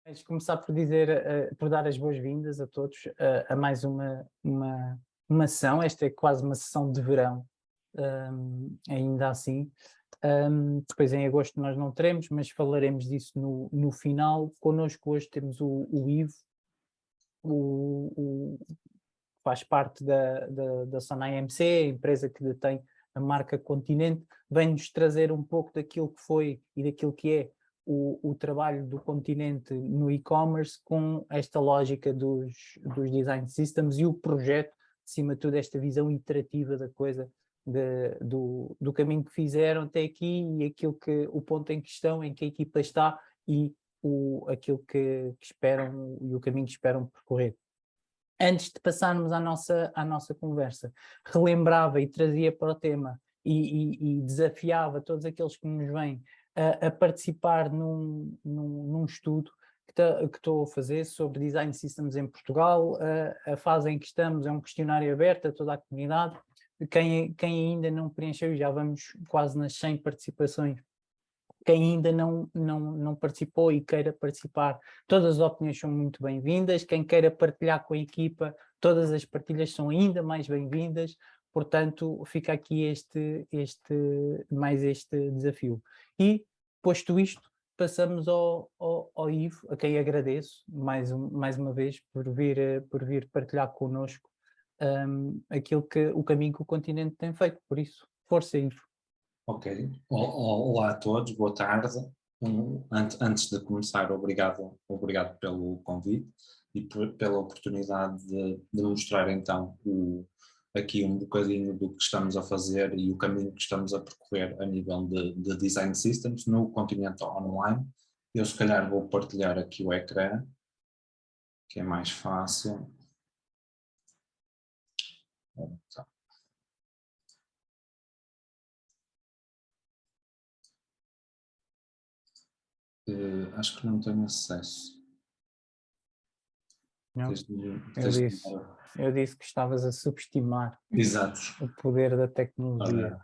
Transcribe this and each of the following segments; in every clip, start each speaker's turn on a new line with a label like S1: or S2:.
S1: Queres começar por dizer, por dar as boas-vindas a todos a mais uma sessão. Esta é quase uma sessão de verão, ainda assim. Depois em agosto nós não teremos, mas falaremos disso no final. Connosco hoje temos o Ivo, faz parte da Sonai MC, a empresa que detém a marca Continente, vem-nos trazer um pouco daquilo que foi e daquilo que é o trabalho do Continente no e-commerce com esta lógica dos design systems e o projeto, acima de tudo, esta visão iterativa da coisa, do caminho que fizeram até aqui e o ponto em que estão, em que a equipa está e aquilo que esperam e o caminho que esperam percorrer. Antes de passarmos à nossa conversa, relembrava e trazia para o tema e desafiava todos aqueles que nos vêm a participar num estudo que estou a fazer sobre Design Systems em Portugal. A fase em que estamos é um questionário aberto a toda a comunidade. Quem ainda não preencheu, já vamos quase nas 100 participações. Quem ainda não participou e queira participar, todas as opiniões são muito bem-vindas. Quem queira partilhar com a equipa, todas as partilhas são ainda mais bem-vindas. Portanto, fica aqui este desafio. E, posto isto, passamos ao Ivo, a quem agradeço mais uma vez por vir partilhar connosco o caminho que o Continente tem feito. Por isso, força, Ivo.
S2: Ok, olá a todos, boa tarde. Antes de começar, obrigado pelo convite e pela oportunidade de mostrar então aqui um bocadinho do que estamos a fazer e o caminho que estamos a percorrer a nível de Design Systems no Continente Online. Eu se calhar vou partilhar aqui o ecrã, que é mais fácil. Então. Acho que não tenho acesso.
S1: Não, eu disse que estavas a subestimar
S2: Exato.
S1: o poder da tecnologia.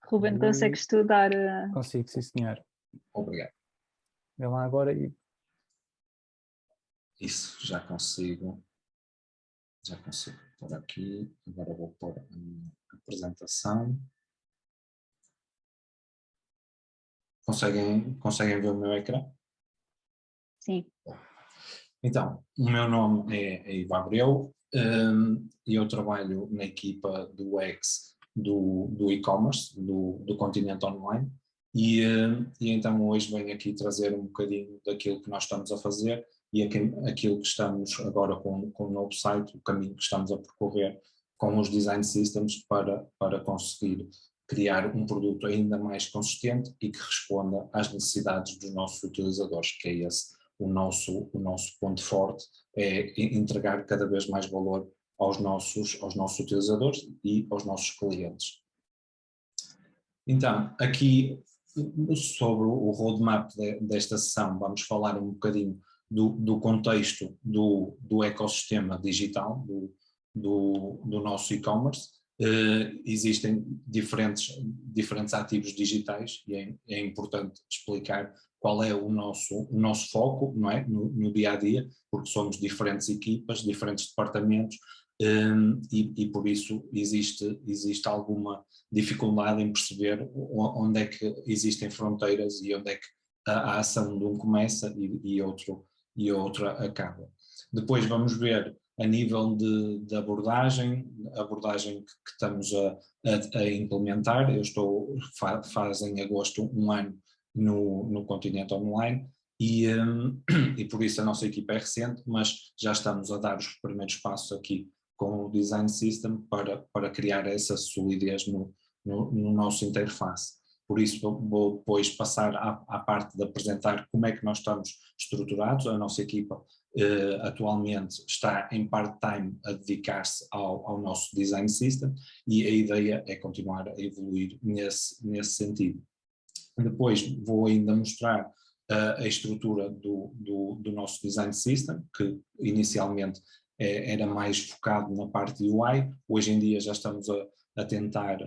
S3: Ruben, consegues estudar?
S1: Consigo, sim senhor.
S2: Obrigado.
S1: Vê lá agora e...
S2: Isso, já consigo pôr aqui. Agora vou pôr a minha apresentação. Conseguem ver o meu ecrã?
S3: Sim.
S2: Então, o meu nome é Ivo Abreu e eu trabalho na equipa do UX do e-commerce, do Continente Online e então hoje venho aqui trazer um bocadinho daquilo que nós estamos a fazer e aquilo que estamos agora com o novo site, o caminho que estamos a percorrer com os Design Systems para conseguir criar um produto ainda mais consistente e que responda às necessidades dos nossos utilizadores, que é esse o nosso ponto forte, é entregar cada vez mais valor aos nossos utilizadores e aos nossos clientes. Então, aqui sobre o roadmap desta sessão, vamos falar um bocadinho do contexto do ecossistema digital, do nosso e-commerce. Existem diferentes ativos digitais e é importante explicar qual é o nosso foco, não é? No dia a dia, porque somos diferentes equipas, diferentes departamentos e por isso existe alguma dificuldade em perceber onde é que existem fronteiras e onde é que a ação de um começa e outra acaba. Depois vamos ver a nível de abordagem que estamos a implementar. Faz em agosto um ano no Continente Online e por isso a nossa equipa é recente, mas já estamos a dar os primeiros passos aqui com o Design System para criar essa solidez no nosso interface. Por isso vou depois passar à parte de apresentar como é que nós estamos estruturados. A nossa equipa atualmente está em part-time a dedicar-se ao nosso Design System e a ideia é continuar a evoluir nesse sentido. Depois vou ainda mostrar a estrutura do nosso Design System, que inicialmente era mais focado na parte UI, hoje em dia já estamos a tentar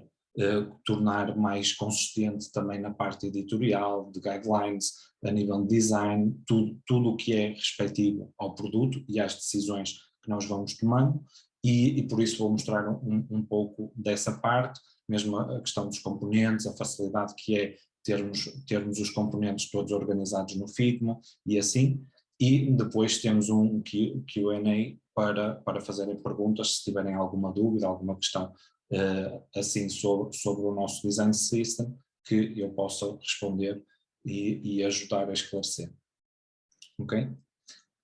S2: tornar mais consistente também na parte editorial, de guidelines, a nível de design, tudo o que é respectivo ao produto e às decisões que nós vamos tomando, e por isso vou mostrar um pouco dessa parte, mesmo a questão dos componentes, a facilidade que é termos os componentes todos organizados no Figma e assim, e depois temos um Q&A para fazerem perguntas, se tiverem alguma dúvida, alguma questão assim sobre o nosso design system, que eu possa responder e ajudar a esclarecer. Ok?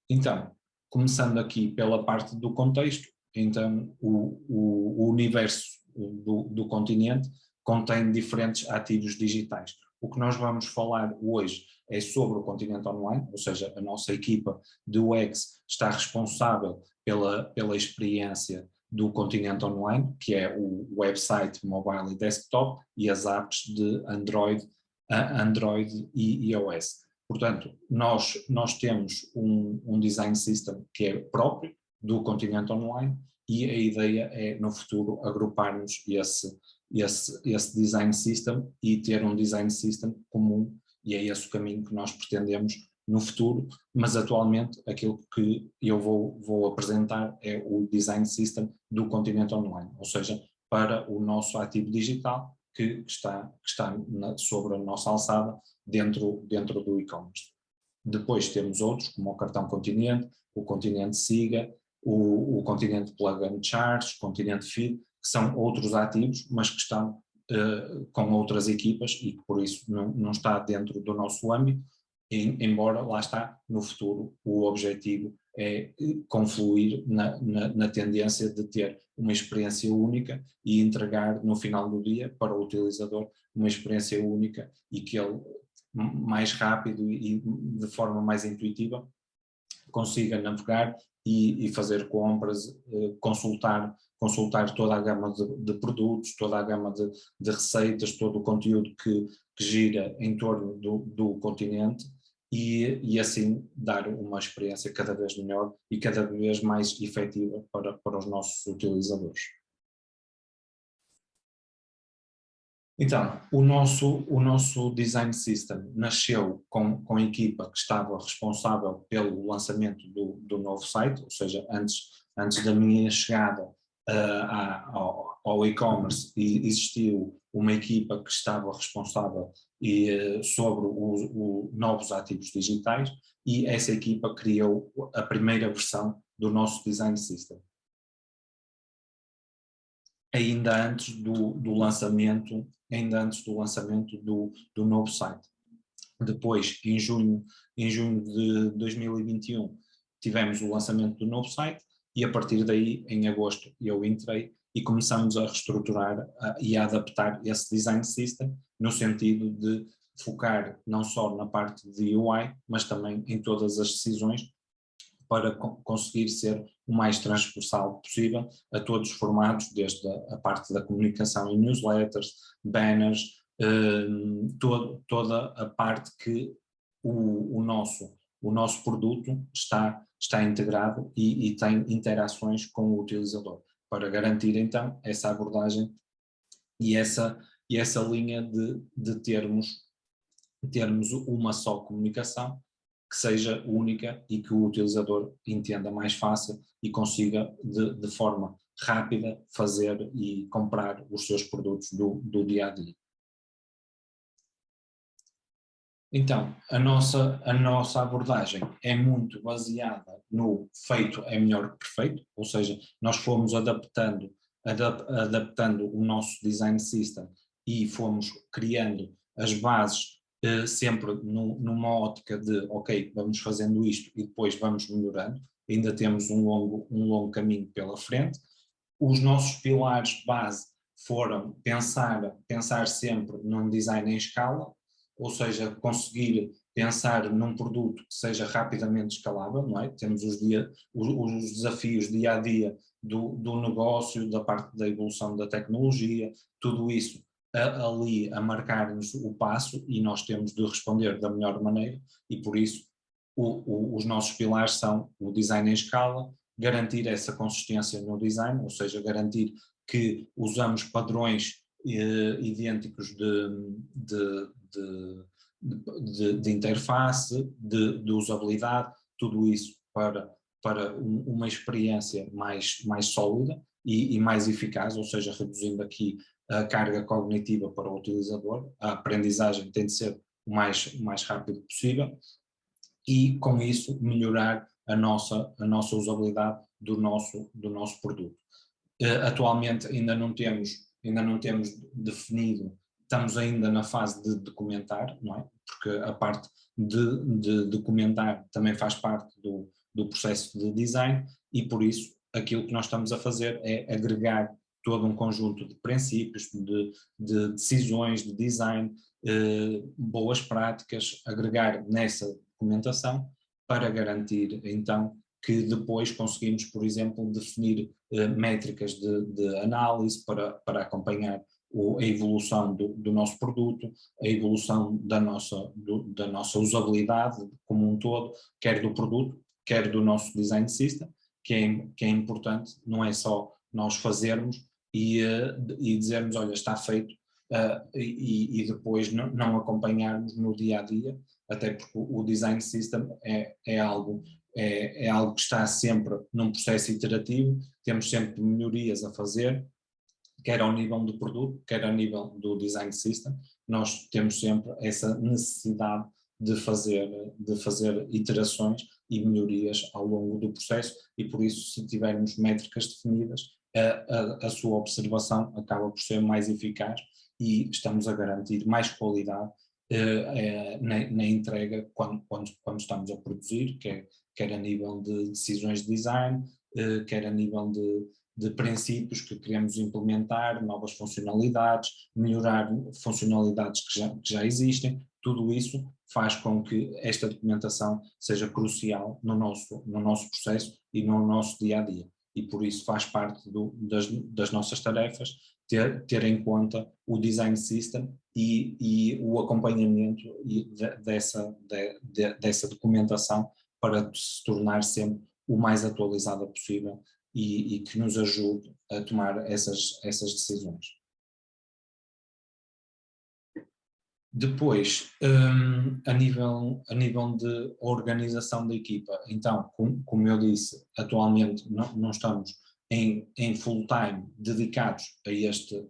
S2: Então, começando aqui pela parte do contexto, então o universo do continente contém diferentes ativos digitais. O que nós vamos falar hoje é sobre o continente online, ou seja, a nossa equipa de UX está responsável pela experiência do continente online, que é o website, mobile e desktop, e as apps de Android e iOS. Portanto, nós temos um design system que é próprio do continente online, e a ideia é, no futuro, agruparmos esse design system e ter um design system comum, e é esse o caminho que nós pretendemos no futuro, mas atualmente aquilo que eu vou apresentar é o design system do continente online, ou seja, para o nosso ativo digital que está sobre a nossa alçada dentro do e-commerce. Depois temos outros, como o cartão continente, o continente Siga, o continente Plug and Charge, o continente Feed, que são outros ativos, mas que estão com outras equipas e que por isso não está dentro do nosso âmbito, embora lá está, no futuro o objetivo é confluir na tendência de ter uma experiência única e entregar no final do dia para o utilizador uma experiência única e que ele mais rápido e de forma mais intuitiva consiga navegar e fazer compras, consultar toda a gama de produtos, toda a gama de receitas, todo o conteúdo que gira em torno do continente e assim dar uma experiência cada vez melhor e cada vez mais efetiva para os nossos utilizadores. Então, o nosso design system nasceu com a equipa que estava responsável pelo lançamento do novo site, ou seja, antes da minha chegada ao e-commerce, existiu uma equipa que estava responsável sobre os novos ativos digitais, e essa equipa criou a primeira versão do nosso design system, ainda antes do lançamento do novo site. Depois, em junho de 2021, tivemos o lançamento do novo site, e a partir daí, em agosto, eu entrei e começamos a reestruturar e a adaptar esse design system, no sentido de focar não só na parte de UI, mas também em todas as decisões, para conseguir ser o mais transversal possível a todos os formatos, desde a parte da comunicação em newsletters, banners, toda a parte que o nosso produto está integrado e tem interações com o utilizador, para garantir então essa abordagem e essa linha de termos uma só comunicação que seja única e que o utilizador entenda mais fácil e consiga de forma rápida fazer e comprar os seus produtos do dia a dia. Então, a nossa abordagem é muito baseada no feito é melhor que perfeito, ou seja, nós fomos adaptando o nosso design system e fomos criando as bases sempre numa ótica de, ok, vamos fazendo isto e depois vamos melhorando, ainda temos um longo caminho pela frente. Os nossos pilares de base foram pensar sempre num design em escala, ou seja, conseguir pensar num produto que seja rapidamente escalável, não é? Temos os desafios dia a dia do negócio, da parte da evolução da tecnologia, tudo isso ali a marcar-nos o passo, e nós temos de responder da melhor maneira, e por isso os nossos pilares são o design em escala, garantir essa consistência no design, ou seja, garantir que usamos padrões idênticos de interface, de usabilidade, tudo isso para uma experiência mais sólida e mais eficaz, ou seja, reduzindo aqui a carga cognitiva para o utilizador. A aprendizagem tem de ser o mais rápido possível e, com isso, melhorar a nossa usabilidade do nosso produto. Atualmente ainda não temos definido, estamos ainda na fase de documentar, não é? Porque a parte de documentar também faz parte do processo de design e, por isso, aquilo que nós estamos a fazer é agregar todo um conjunto de princípios, de decisões de design, boas práticas, agregar nessa documentação para garantir, então, que depois conseguimos, por exemplo, definir métricas de análise para acompanhar a evolução do nosso produto, a evolução da nossa usabilidade como um todo, quer do produto, quer do nosso design system, que é importante, não é só nós fazermos e dizermos, olha, está feito, e depois não acompanharmos no dia a dia, até porque o design system é algo que está sempre num processo iterativo, temos sempre melhorias a fazer, quer ao nível do produto, quer ao nível do design system, nós temos sempre essa necessidade de fazer iterações e melhorias ao longo do processo e por isso, se tivermos métricas definidas, a sua observação acaba por ser mais eficaz e estamos a garantir mais qualidade na entrega quando estamos a produzir, quer a nível de decisões de design, quer a nível de princípios que queremos implementar, novas funcionalidades, melhorar funcionalidades que já existem, tudo isso faz com que esta documentação seja crucial no nosso processo e no nosso dia-a-dia. E por isso faz parte das nossas tarefas ter em conta o design system e o acompanhamento dessa documentação para se tornar sempre o mais atualizada possível e que nos ajude a tomar essas decisões. Depois, a nível de organização da equipa, então, como eu disse, atualmente não estamos em full time dedicados a este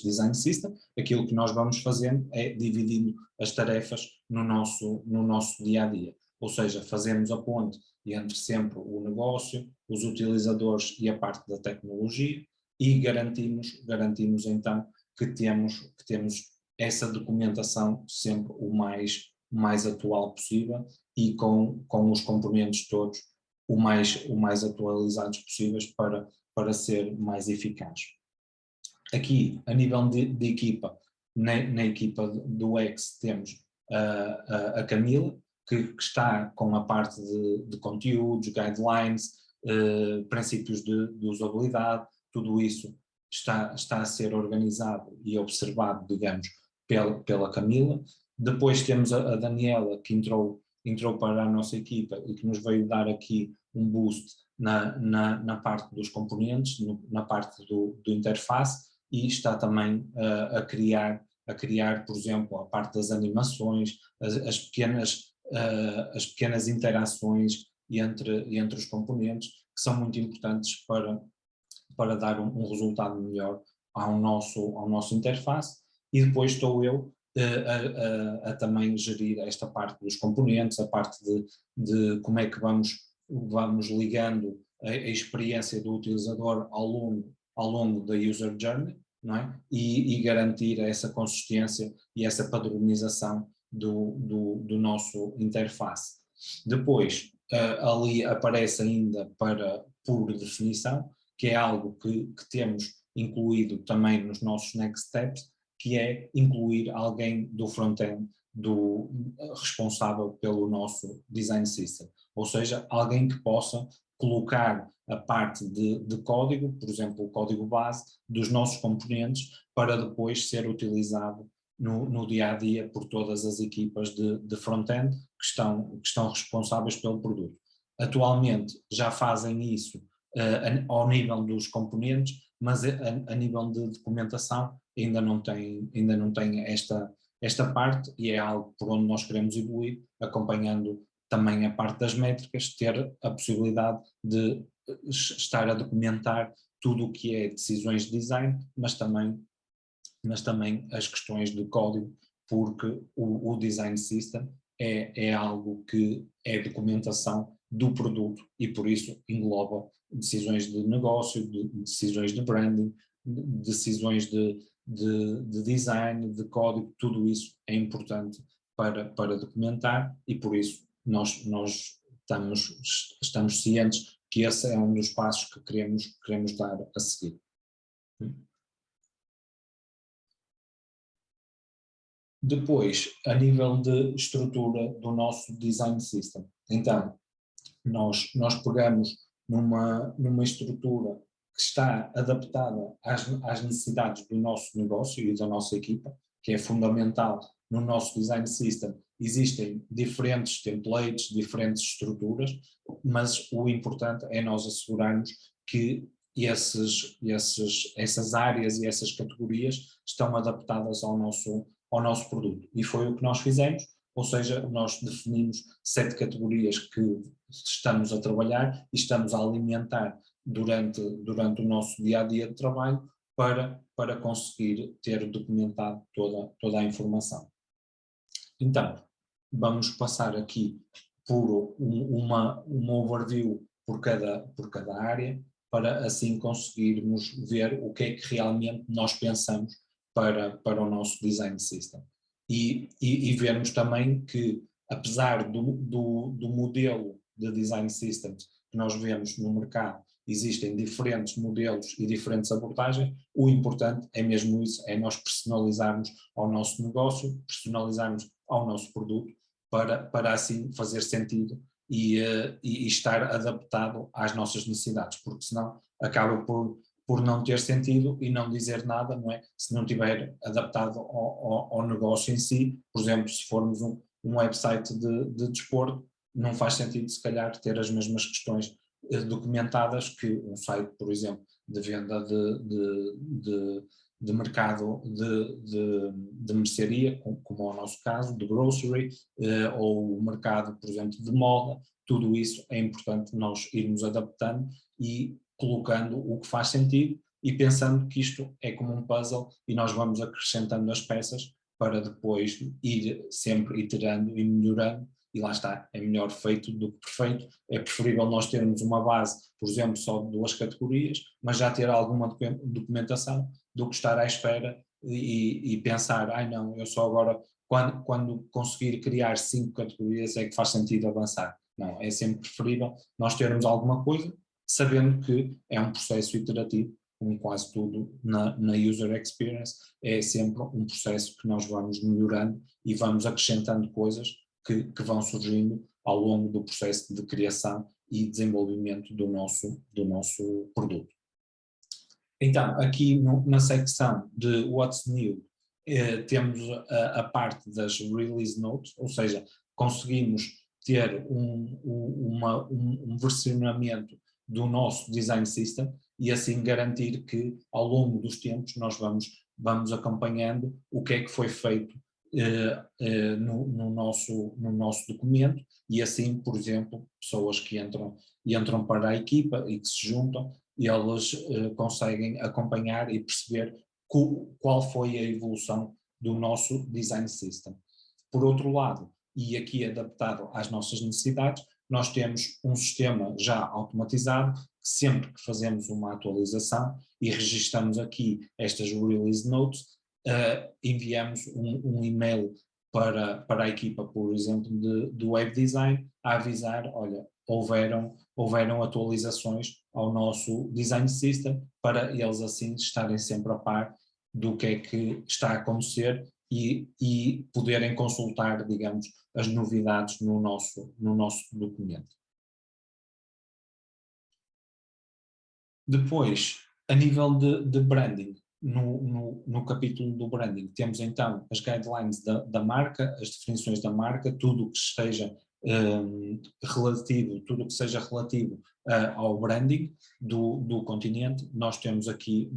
S2: design system. Aquilo que nós vamos fazendo é dividindo as tarefas no nosso dia a dia, ou seja, fazemos a ponte entre sempre o negócio, os utilizadores e a parte da tecnologia e garantimos então que temos essa documentação sempre o mais atual possível e com os componentes todos o mais atualizados possíveis para ser mais eficaz. Aqui, a nível de equipa, na equipa do X temos a Camila, que está com a parte de conteúdos, guidelines, princípios de usabilidade, tudo isso está a ser organizado e observado, digamos, pela Camila. Depois temos a Daniela, que entrou para a nossa equipa e que nos veio dar aqui um boost na parte dos componentes, na parte do interface, e está também a criar, por exemplo, a parte das animações, as pequenas interações entre os componentes, que são muito importantes para dar um resultado melhor ao nosso interface. E depois estou eu a também gerir esta parte dos componentes, a parte de como é que vamos ligando a experiência do utilizador ao longo da user journey, não é? E garantir essa consistência e essa padronização do nosso interface. Depois, ali aparece ainda por definição, que é algo que temos incluído também nos nossos next steps, que é incluir alguém do front-end responsável pelo nosso design system, ou seja, alguém que possa colocar a parte de código, por exemplo, o código base dos nossos componentes, para depois ser utilizado no dia a dia por todas as equipas de front-end que estão responsáveis pelo produto. Atualmente já fazem isso ao nível dos componentes, mas a nível de documentação ainda não tem esta parte, e é algo por onde nós queremos evoluir, acompanhando também a parte das métricas, ter a possibilidade de estar a documentar tudo o que é decisões de design, mas também as questões de código, porque o design system é algo que é documentação do produto e por isso engloba decisões de negócio, decisões de branding, decisões de design, de código, tudo isso é importante para documentar e por isso nós estamos cientes que esse é um dos passos que queremos dar a seguir. Depois, a nível de estrutura do nosso design system, então, nós pegamos numa estrutura que está adaptada às necessidades do nosso negócio e da nossa equipa, que é fundamental no nosso design system. Existem diferentes templates, diferentes estruturas, mas o importante é nós assegurarmos que essas áreas e essas categorias estão adaptadas ao nosso produto. E foi o que nós fizemos, ou seja, nós definimos 7 categorias que estamos a trabalhar e estamos a alimentar durante o nosso dia-a-dia de trabalho para conseguir ter documentado toda a informação. Então, vamos passar aqui por uma overview por cada área, para assim conseguirmos ver o que é que realmente nós pensamos para o nosso design system. E vermos também que, apesar do modelo de design systems que nós vemos no mercado, existem diferentes modelos e diferentes abordagens, o importante é mesmo isso, é nós personalizarmos ao nosso negócio, personalizarmos ao nosso produto, para assim fazer sentido e estar adaptado às nossas necessidades, porque senão acaba por não ter sentido e não dizer nada, não é? Se não estiver adaptado ao negócio em si. Por exemplo, se formos um website de desporto, não faz sentido se calhar ter as mesmas questões documentadas que um site, por exemplo, de venda de mercado de mercearia, como é o nosso caso, de grocery, ou o mercado, por exemplo, de moda. Tudo isso é importante nós irmos adaptando e colocando o que faz sentido e pensando que isto é como um puzzle e nós vamos acrescentando as peças para depois ir sempre iterando e melhorando. E lá está, é melhor feito do que perfeito. É preferível nós termos uma base, por exemplo, só de 2 categorias, mas já ter alguma documentação, do que estar à espera e pensar, não, eu só agora, quando conseguir criar 5 categorias é que faz sentido avançar. Não, é sempre preferível nós termos alguma coisa, sabendo que é um processo iterativo, como quase tudo na user experience, é sempre um processo que nós vamos melhorando e vamos acrescentando coisas que vão surgindo ao longo do processo de criação e desenvolvimento do nosso produto. Então, aqui na secção de What's New, temos a parte das Release Notes, ou seja, conseguimos ter um versionamento do nosso Design System e assim garantir que ao longo dos tempos nós vamos acompanhando o que é que foi feito no nosso documento e assim, por exemplo, pessoas que entram para a equipa e que se juntam e elas conseguem acompanhar e perceber qual foi a evolução do nosso design system. Por outro lado, e aqui adaptado às nossas necessidades, nós temos um sistema já automatizado que sempre que fazemos uma atualização e registramos aqui estas release notes, enviamos um e-mail para a equipa, por exemplo, de web design, a avisar, olha, houveram atualizações ao nosso design system, para eles assim estarem sempre a par do que é que está a acontecer e poderem consultar, digamos, as novidades no nosso documento. Depois, a nível de branding, no capítulo do branding, temos então as guidelines da marca, as definições da marca, tudo o que esteja relativo ao branding do continente, nós temos aqui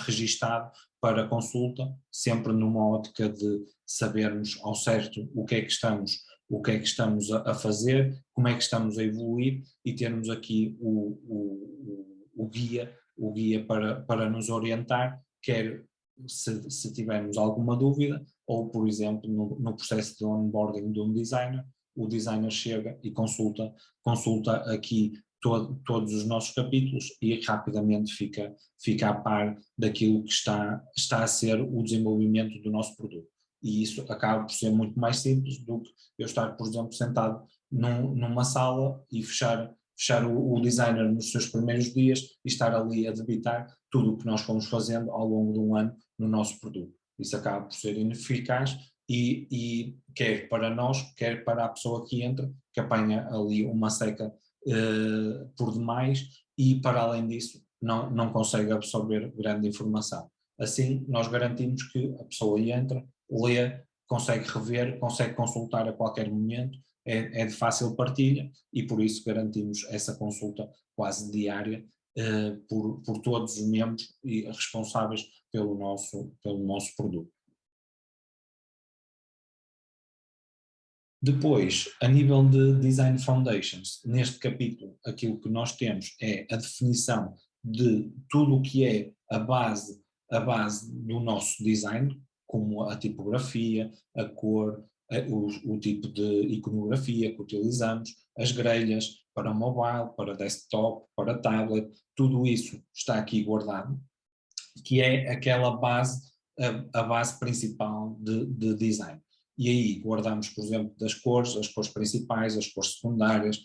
S2: registado para consulta, sempre numa ótica de sabermos ao certo o que é que estamos a fazer, como é que estamos a evoluir e termos aqui o guia para nos orientar, quer se tivermos alguma dúvida, ou por exemplo no processo de onboarding de um designer, o designer chega e consulta aqui todos os nossos capítulos e rapidamente fica a par daquilo que está a ser o desenvolvimento do nosso produto. E isso acaba por ser muito mais simples do que eu estar, por exemplo, sentado numa sala e fechar o designer nos seus primeiros dias e estar ali a debitar tudo o que nós fomos fazendo ao longo de um ano no nosso produto. Isso acaba por ser ineficaz e quer para nós, quer para a pessoa que entra, que apanha ali uma seca por demais e para além disso não consegue absorver grande informação. Assim nós garantimos que a pessoa entra, lê, consegue rever, consegue consultar a qualquer momento, é de fácil partilha e por isso garantimos essa consulta quase diária por todos os membros e responsáveis pelo nosso produto. Depois, a nível de Design Foundations, neste capítulo aquilo que nós temos é a definição de tudo o que é a base do nosso design, como a tipografia, a cor, o tipo de iconografia que utilizamos, as grelhas para mobile, para desktop, para tablet, tudo isso está aqui guardado, que é aquela base, a base principal de design. E aí guardamos, por exemplo, as cores principais, as cores secundárias,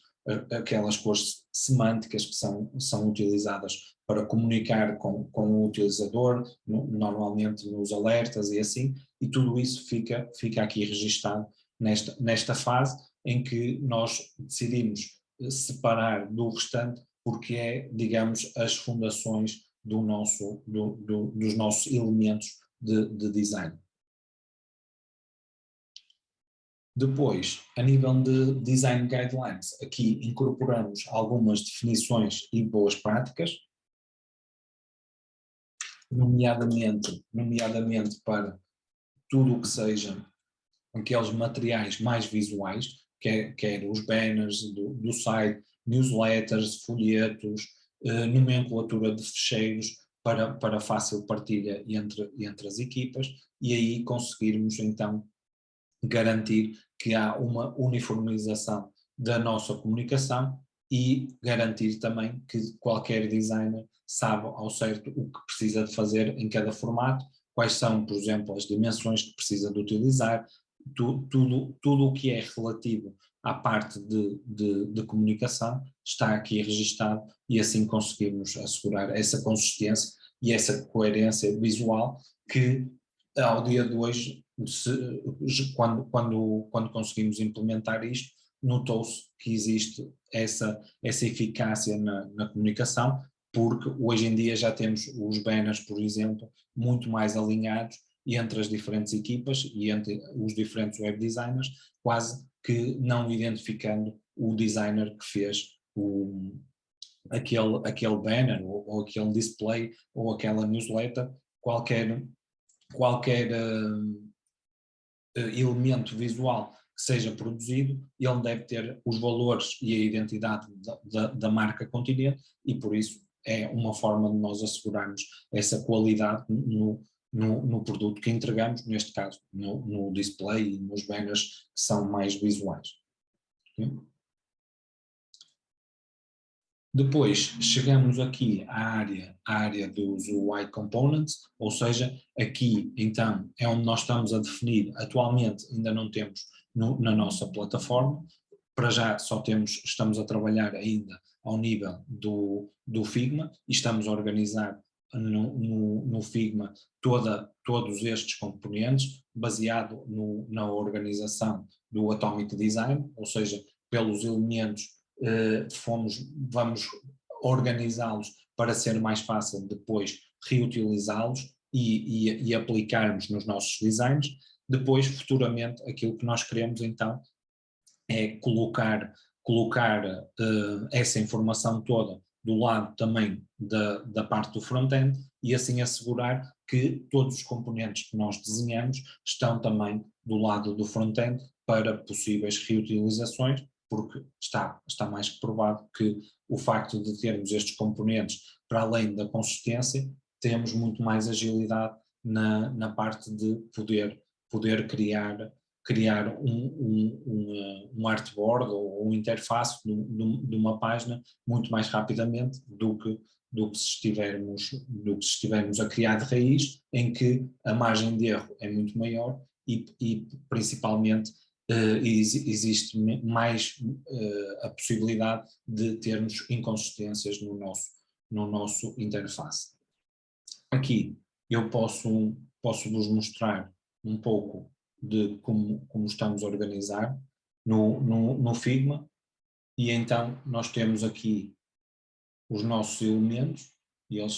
S2: aquelas cores semânticas que são utilizadas para comunicar com o utilizador, normalmente nos alertas e assim, e tudo isso fica aqui registado nesta fase em que nós decidimos separar do restante, porque é, digamos, as fundações dos nossos elementos de design. Depois, a nível de Design Guidelines, aqui incorporamos algumas definições e boas práticas, nomeadamente para tudo o que seja aqueles materiais mais visuais, quer os banners do site, newsletters, folhetos, nomenclatura de ficheiros para fácil partilha entre as equipas e aí conseguirmos então garantir que há uma uniformização da nossa comunicação e garantir também que qualquer designer sabe ao certo o que precisa de fazer em cada formato, quais são, por exemplo, as dimensões que precisa de utilizar, tudo o que é relativo à parte de comunicação está aqui registado e assim conseguimos assegurar essa consistência e essa coerência visual que ao dia de hoje, quando conseguimos implementar isto, notou-se que existe essa eficácia na comunicação, porque hoje em dia já temos os banners, por exemplo, muito mais alinhados entre as diferentes equipas e entre os diferentes web designers, quase que não identificando o designer que fez aquele banner ou aquele display ou aquela newsletter, qualquer elemento visual que seja produzido, ele deve ter os valores e a identidade da marca Continente e por isso é uma forma de nós assegurarmos essa qualidade no produto que entregamos, neste caso no display e nos banners que são mais visuais. Depois chegamos aqui à área dos UI Components, ou seja, aqui então é onde nós estamos a definir, atualmente ainda não temos na nossa plataforma, para já estamos a trabalhar ainda ao nível do Figma e estamos a organizar no Figma todos estes componentes baseado na organização do Atomic Design, ou seja, pelos elementos vamos organizá-los para ser mais fácil depois reutilizá-los e aplicarmos nos nossos designs. Depois, futuramente, aquilo que nós queremos então é colocar colocar essa informação toda do lado também da parte do front-end e assim assegurar que todos os componentes que nós desenhamos estão também do lado do front-end para possíveis reutilizações, porque está mais que provado que o facto de termos estes componentes, para além da consistência, temos muito mais agilidade na parte de poder criar um artboard ou uma interface de uma página muito mais rapidamente do que se estivermos a criar de raiz, em que a margem de erro é muito maior e principalmente existe mais a possibilidade de termos inconsistências no nosso interface. Aqui eu posso vos mostrar um pouco de como estamos a organizar no Figma, e então nós temos aqui os nossos elementos e eles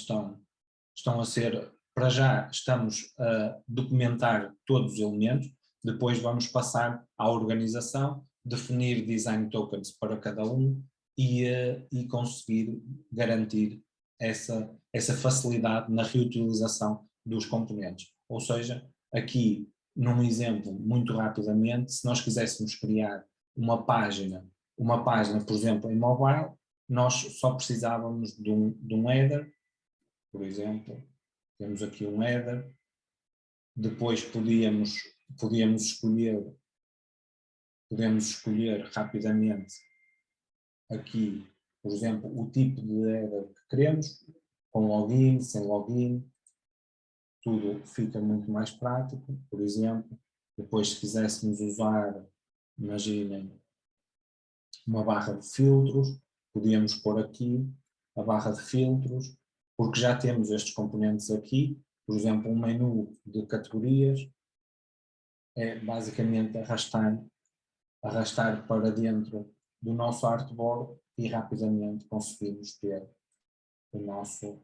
S2: estão a ser, para já estamos a documentar todos os elementos, depois vamos passar à organização, definir design tokens para cada um e conseguir garantir essa facilidade na reutilização dos componentes. Ou seja, aqui num exemplo, muito rapidamente, se nós quiséssemos criar uma página, por exemplo, em mobile, nós só precisávamos de um header, por exemplo, temos aqui um header, depois podíamos escolher rapidamente aqui, por exemplo, o tipo de header que queremos, com login, sem login, tudo fica muito mais prático. Por exemplo, depois se quiséssemos usar, imaginem, uma barra de filtros, podíamos pôr aqui a barra de filtros, porque já temos estes componentes aqui. Por exemplo, um menu de categorias é basicamente arrastar para dentro do nosso artboard e rapidamente conseguimos ter o nosso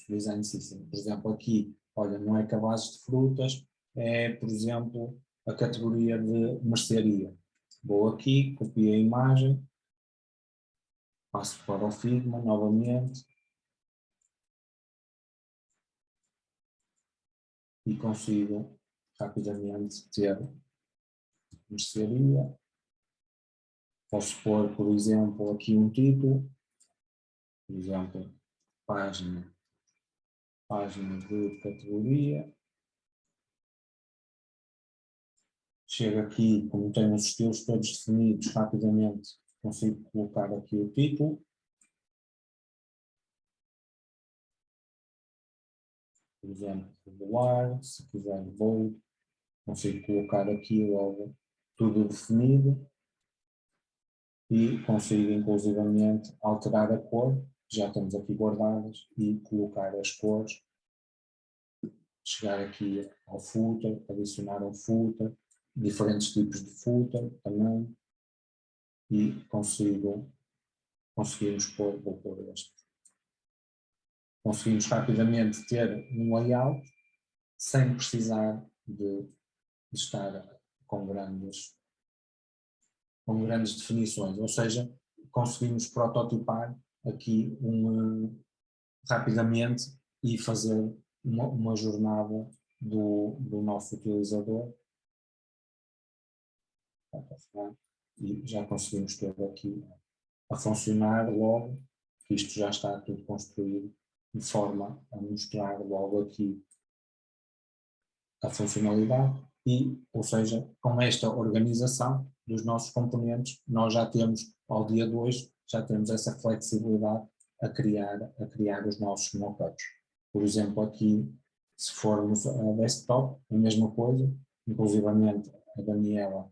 S2: design system. Por exemplo, aqui, olha, não é cabazes de frutas, é, por exemplo, a categoria de mercearia. Vou aqui, copio a imagem, passo para o Figma novamente e consigo rapidamente ter mercearia. Posso pôr, por exemplo, aqui um título, por exemplo, página de categoria. Chego aqui, como tenho os estilos todos definidos, rapidamente consigo colocar aqui o título. Por exemplo, regular, se quiser bold, consigo colocar aqui logo tudo definido e consigo inclusivamente alterar a cor, que já temos aqui guardadas, e colocar as cores, chegar aqui ao footer, adicionar um footer, diferentes tipos de footer também, e conseguimos pôr, vou pôr este. Conseguimos rapidamente ter um layout sem precisar de estar com grandes definições, ou seja, conseguimos prototipar aqui rapidamente e fazer uma jornada do nosso utilizador e já conseguimos ter aqui a funcionar logo, que isto já está tudo construído de forma a mostrar logo aqui a funcionalidade e, ou seja, com esta organização dos nossos componentes, nós já temos, ao dia de hoje, já temos essa flexibilidade a criar os nossos mockups. Por exemplo, aqui, se formos a desktop, a mesma coisa, inclusivamente a Daniela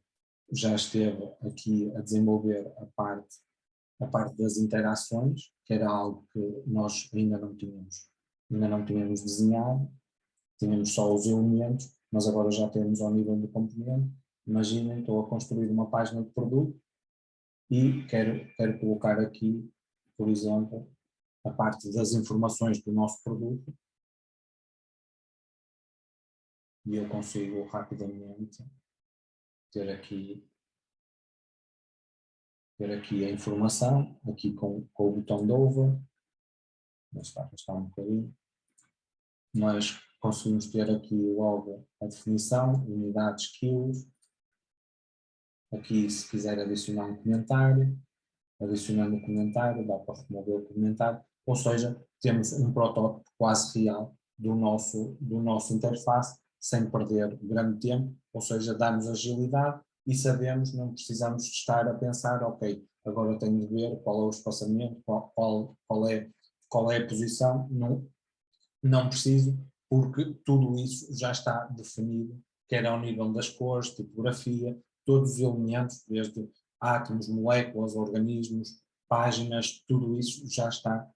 S2: já esteve aqui a desenvolver a parte das interações, que era algo que nós ainda não tínhamos desenhado, tínhamos só os elementos, mas agora já temos ao nível do componente. Imaginem, estou a construir uma página de produto e quero colocar aqui, por exemplo, a parte das informações do nosso produto e eu consigo rapidamente ter aqui ter aqui a informação, aqui com o botão de over, está um bocadinho, mas conseguimos ter aqui logo a definição, unidades, quilos, aqui se quiser adicionar um comentário, adicionando um comentário, dá para remover o comentário, ou seja, temos um protótipo quase real do nosso interface, sem perder grande tempo, ou seja, dá-nos agilidade e sabemos, não precisamos de estar a pensar, ok, agora tenho de ver qual é o espaçamento, qual é a posição, não preciso, porque tudo isso já está definido, quer ao nível das cores, tipografia, todos os elementos, desde átomos, moléculas, organismos, páginas, tudo isso já está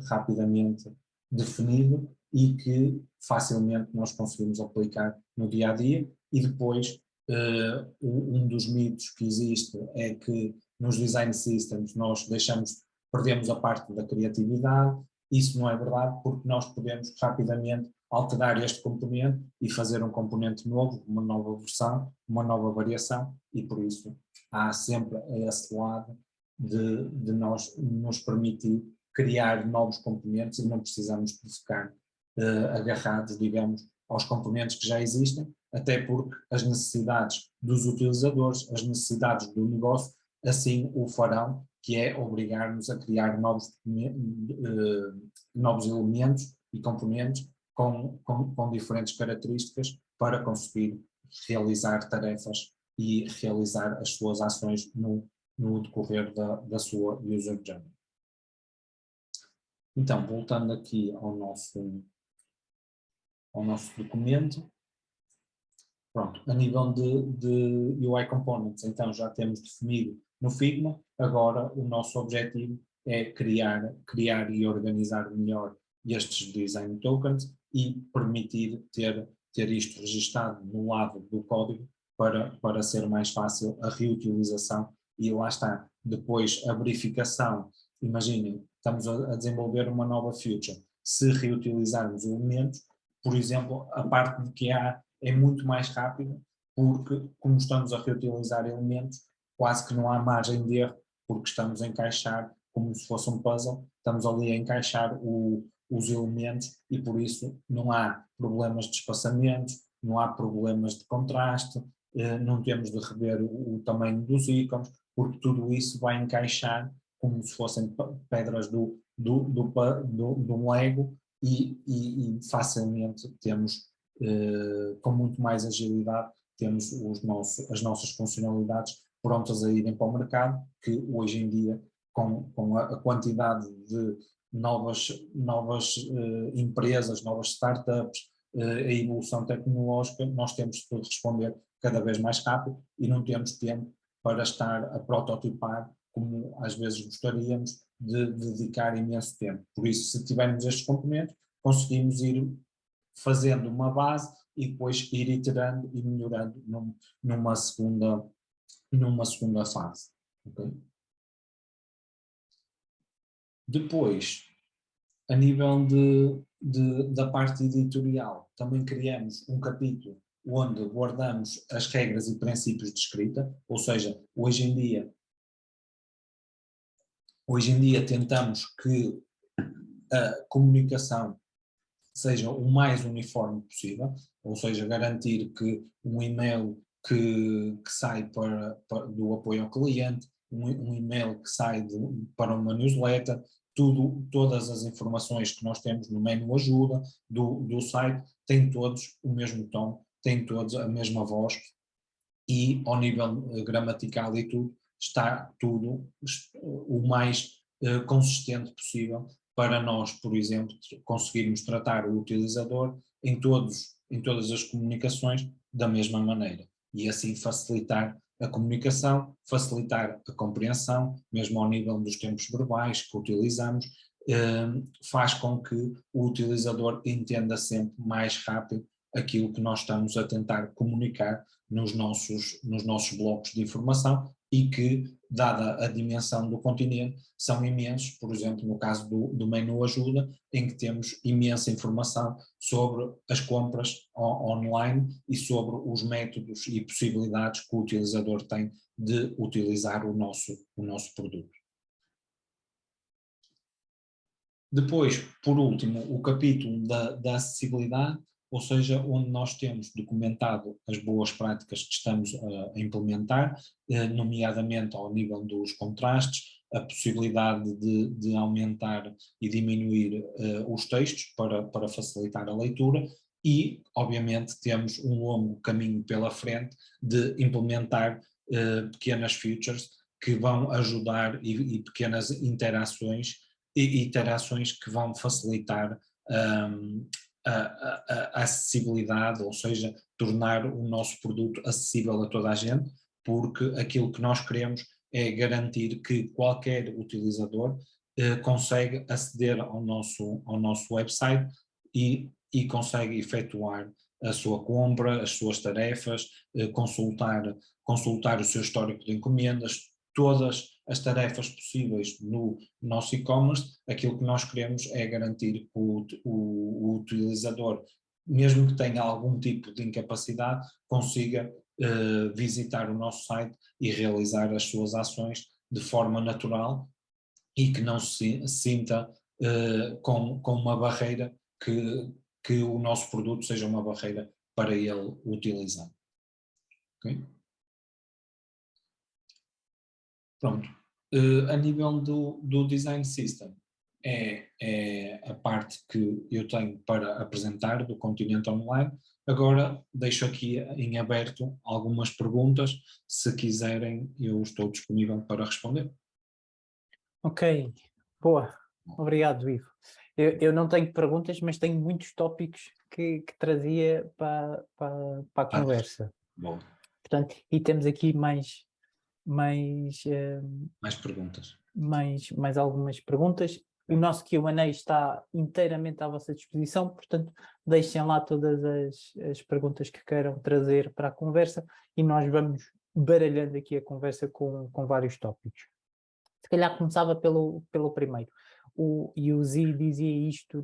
S2: rapidamente definido e que facilmente nós conseguimos aplicar no dia a dia. E depois, um dos mitos que existe é que nos design systems nós perdemos a parte da criatividade. Isso não é verdade, porque nós podemos rapidamente alterar este componente e fazer um componente novo, uma nova versão, uma nova variação, e por isso há sempre esse lado de nós nos permitir criar novos componentes e não precisamos de ficar agarrados, digamos, aos componentes que já existem, até porque as necessidades dos utilizadores, as necessidades do negócio, assim o farão, que é obrigar-nos a criar novos elementos e componentes com diferentes características para conseguir realizar tarefas e realizar as suas ações no decorrer da sua user journey. Então, voltando aqui ao nosso documento, pronto, a nível de UI Components, então já temos definido no Figma, agora o nosso objetivo é criar e organizar melhor estes Design Tokens e permitir ter isto registado no lado do código para ser mais fácil a reutilização e lá está, depois a verificação. Imaginem, estamos a desenvolver uma nova feature, se reutilizarmos elementos, por exemplo, a parte de QA é muito mais rápida, porque como estamos a reutilizar elementos, quase que não há margem de erro, porque estamos a encaixar como se fosse um puzzle, estamos ali a encaixar os elementos e por isso não há problemas de espaçamentos, não há problemas de contraste, não temos de rever o tamanho dos ícones, porque tudo isso vai encaixar como se fossem pedras do Lego e facilmente temos, com muito mais agilidade, temos as nossas funcionalidades prontas a irem para o mercado, que hoje em dia, com a quantidade de novas empresas, novas startups, a evolução tecnológica, nós temos de responder cada vez mais rápido e não temos tempo para estar a prototipar como às vezes gostaríamos de dedicar imenso tempo. Por isso, se tivermos estes componentes, conseguimos ir fazendo uma base e depois ir iterando e melhorando numa segunda fase. Okay? Depois, a nível da parte editorial, também criamos um capítulo onde guardamos as regras e princípios de escrita, ou seja, hoje em dia tentamos que a comunicação seja o mais uniforme possível, ou seja, garantir que um e-mail que sai do apoio ao cliente, um e-mail que sai para uma newsletter, todas as informações que nós temos no menu ajuda do site, têm todos o mesmo tom, têm todos a mesma voz e ao nível gramatical e tudo, está tudo o mais consistente possível para nós, por exemplo, conseguirmos tratar o utilizador em todas as comunicações da mesma maneira e assim facilitar a comunicação, facilitar a compreensão, mesmo ao nível dos tempos verbais que utilizamos, faz com que o utilizador entenda sempre mais rápido aquilo que nós estamos a tentar comunicar nos nossos blocos de informação e que dada a dimensão do continente, são imensos. Por exemplo, no caso do menu ajuda, em que temos imensa informação sobre as compras online e sobre os métodos e possibilidades que o utilizador tem de utilizar o nosso produto. Depois, por último, o capítulo da acessibilidade, ou seja, onde nós temos documentado as boas práticas que estamos a implementar, nomeadamente ao nível dos contrastes, a possibilidade de aumentar e diminuir os textos para facilitar a leitura e, obviamente, temos um longo caminho pela frente de implementar pequenas features que vão ajudar e pequenas interações que vão facilitar a acessibilidade, ou seja, tornar o nosso produto acessível a toda a gente, porque aquilo que nós queremos é garantir que qualquer utilizador consegue aceder ao nosso website e consegue efetuar a sua compra, as suas tarefas, consultar o seu histórico de encomendas, todas as tarefas possíveis no nosso e-commerce. Aquilo que nós queremos é garantir que o utilizador, mesmo que tenha algum tipo de incapacidade, consiga visitar o nosso site e realizar as suas ações de forma natural e que não se sinta com uma barreira, que o nosso produto seja uma barreira para ele utilizar. Okay? Pronto. A nível do Design System, é a parte que eu tenho para apresentar do Continente Online. Agora deixo aqui em aberto algumas perguntas, se quiserem eu estou disponível para responder.
S1: Ok, boa, obrigado, Ivo. Eu não tenho perguntas, mas tenho muitos tópicos que trazia para a conversa.
S2: Bom.
S1: Portanto, e temos aqui mais
S2: perguntas.
S1: Mais algumas perguntas. O nosso Q&A está inteiramente à vossa disposição, portanto, deixem lá todas as perguntas que queiram trazer para a conversa e nós vamos baralhando aqui a conversa com vários tópicos. Se calhar começava pelo primeiro. O Zi dizia isto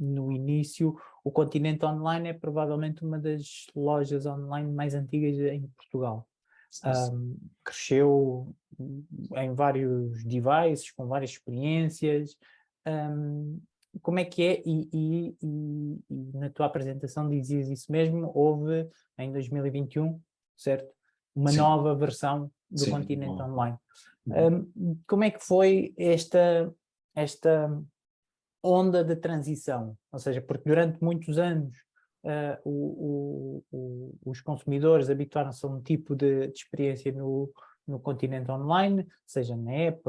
S1: no início: o Continente Online é provavelmente uma das lojas online mais antigas em Portugal. Cresceu em vários devices, com várias experiências. Como é que é? E na tua apresentação dizias isso mesmo, houve em 2021, certo? Uma
S2: Sim.
S1: nova versão do
S2: Sim,
S1: Continente
S2: bom.
S1: Online. Como é que foi esta onda de transição? Ou seja, porque durante muitos anos os consumidores habituaram-se a um tipo de experiência no Continente Online, seja na app,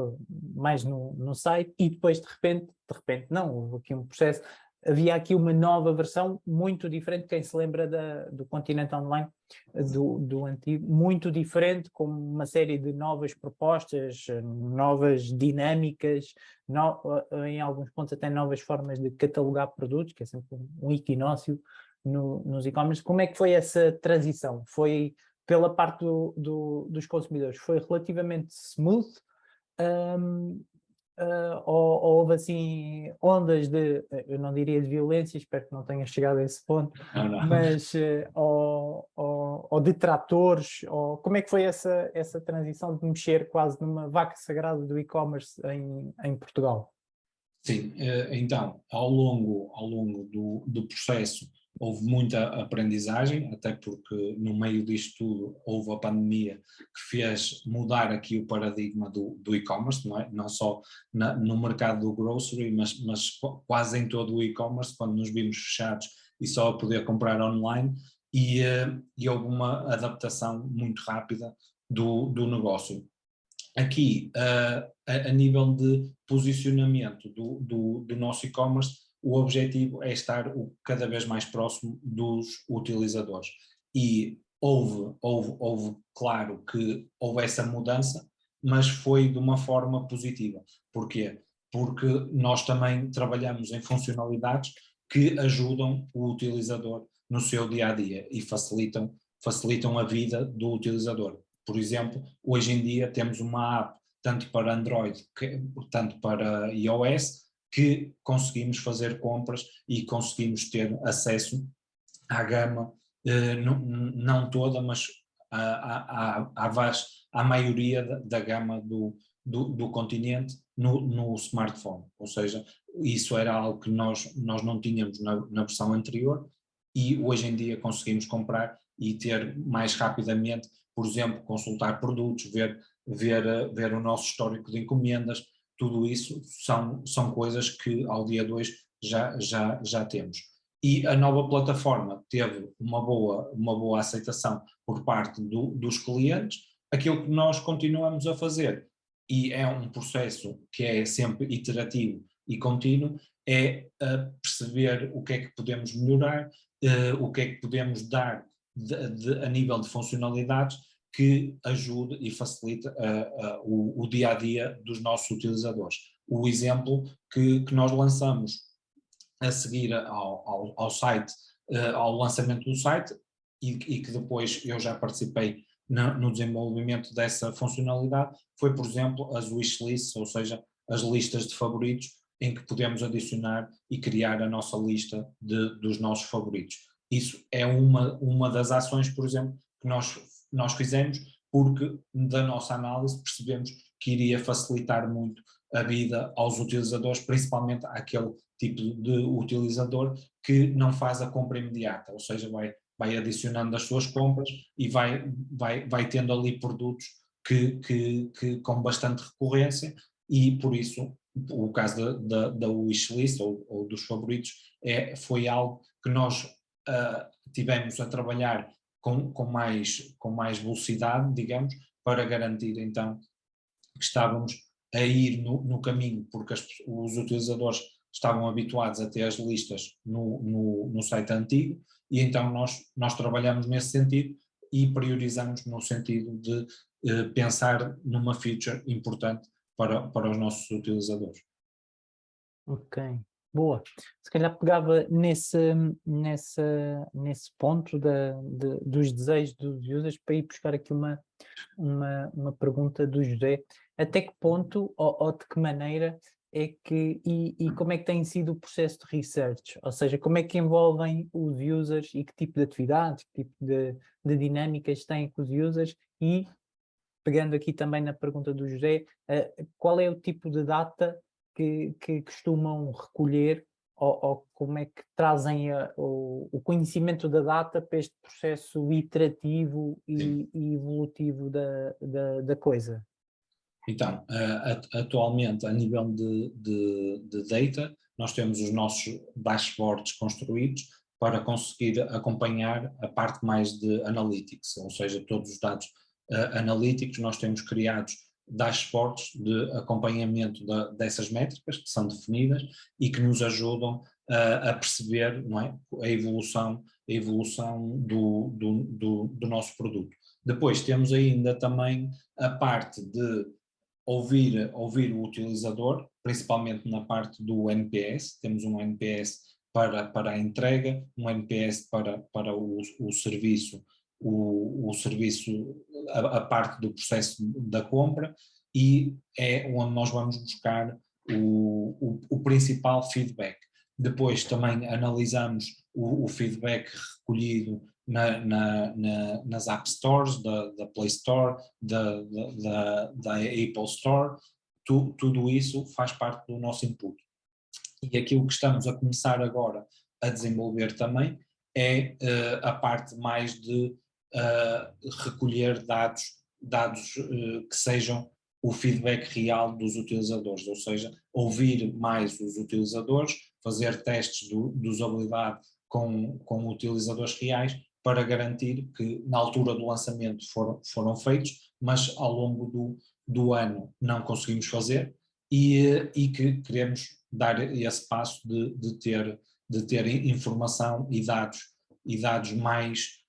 S1: mais no site, e depois de repente não, houve aqui um processo, havia aqui uma nova versão muito diferente. Quem se lembra do Continente Online, do antigo, muito diferente, com uma série de novas propostas, novas dinâmicas, em alguns pontos até novas formas de catalogar produtos, que é sempre um equinócio nos e-commerce. Como é que foi essa transição? Foi pela parte dos consumidores? Foi relativamente smooth? Ou houve assim ondas eu não diria de violência, espero que não tenha chegado a esse ponto,
S2: Não.
S1: mas ou detratores, ou como é que foi essa transição de mexer quase numa vaca sagrada do e-commerce em Portugal?
S2: Sim, então, ao longo do processo houve muita aprendizagem, até porque no meio disto tudo houve a pandemia que fez mudar aqui o paradigma do e-commerce, não é? Não só no mercado do grocery, mas quase em todo o e-commerce, quando nos vimos fechados e só a poder comprar online, e houve uma adaptação muito rápida do negócio. Aqui, a nível de posicionamento do nosso e-commerce, o objetivo é estar cada vez mais próximo dos utilizadores. E houve, claro que houve essa mudança, mas foi de uma forma positiva. Porquê? Porque nós também trabalhamos em funcionalidades que ajudam o utilizador no seu dia-a-dia e facilitam a vida do utilizador. Por exemplo, hoje em dia temos uma app tanto para Android, tanto para iOS, que conseguimos fazer compras e conseguimos ter acesso à gama, não toda, mas à maioria da gama do continente no smartphone. Ou seja, isso era algo que nós não tínhamos na versão anterior e hoje em dia conseguimos comprar e ter mais rapidamente, por exemplo, consultar produtos, ver o nosso histórico de encomendas, tudo isso são coisas que ao dia 2 já temos. E a nova plataforma teve uma boa aceitação por parte dos clientes. Aquilo que nós continuamos a fazer, e é um processo que é sempre iterativo e contínuo, é perceber o que é que podemos melhorar, o que é que podemos dar a nível de funcionalidades que ajude e facilite o dia-a-dia dos nossos utilizadores. O exemplo que nós lançamos a seguir ao site, ao lançamento do site, e que depois eu já participei no desenvolvimento dessa funcionalidade, foi, por exemplo, as wishlists, ou seja, as listas de favoritos, em que podemos adicionar e criar a nossa lista dos nossos favoritos. Isso é uma das ações, por exemplo, que nós fizemos, porque da nossa análise percebemos que iria facilitar muito a vida aos utilizadores, principalmente àquele tipo de utilizador que não faz a compra imediata, ou seja, vai adicionando as suas compras e vai tendo ali produtos que com bastante recorrência, e por isso o caso da wishlist ou dos favoritos foi algo que nós tivemos a trabalhar com mais velocidade, digamos, para garantir então que estávamos a ir no caminho, porque os utilizadores estavam habituados a ter as listas no site antigo, e então nós trabalhamos nesse sentido e priorizamos no sentido de pensar numa feature importante para os nossos utilizadores.
S1: Ok, boa. Se calhar pegava nesse ponto dos desejos dos users para ir buscar aqui uma pergunta do José. Até que ponto ou de que maneira é que, e como é que tem sido o processo de research? Ou seja, como é que envolvem os users e que tipo de atividades, que tipo de dinâmicas têm com os users? E, pegando aqui também na pergunta do José, qual é o tipo de data que costumam recolher, ou como é que trazem o conhecimento da data para este processo iterativo e evolutivo da coisa?
S2: Então, atualmente, a nível de data, nós temos os nossos dashboards construídos para conseguir acompanhar a parte mais de analytics, ou seja, todos os dados analíticos. Nós temos criados dashboards de acompanhamento dessas métricas que são definidas e que nos ajudam a perceber, não é, a evolução do nosso produto. Depois temos ainda também a parte de ouvir o utilizador, principalmente na parte do NPS. Temos um NPS para a entrega, um NPS para o serviço, o serviço, a parte do processo da compra, e é onde nós vamos buscar o principal feedback. Depois também analisamos o feedback recolhido nas App Stores, da Play Store, da Apple Store. Tudo isso faz parte do nosso input. E aquilo que estamos a começar agora a desenvolver também é a parte mais de recolher dados que sejam o feedback real dos utilizadores, ou seja, ouvir mais os utilizadores, fazer testes de usabilidade com utilizadores reais, para garantir que na altura do lançamento foram feitos, mas ao longo do ano não conseguimos fazer, e que queremos dar esse passo de ter informação e dados mais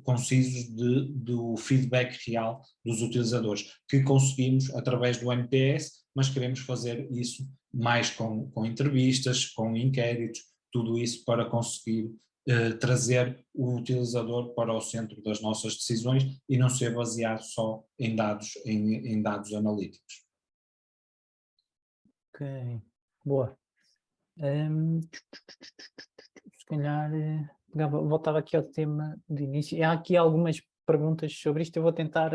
S2: concisos do feedback real dos utilizadores, que conseguimos através do NPS, mas queremos fazer isso mais com entrevistas, com inquéritos, tudo isso para conseguir trazer o utilizador para o centro das nossas decisões e não ser baseado só em dados analíticos.
S1: Ok, boa. Se calhar voltava aqui ao tema de início. Há aqui algumas perguntas sobre isto, eu vou tentar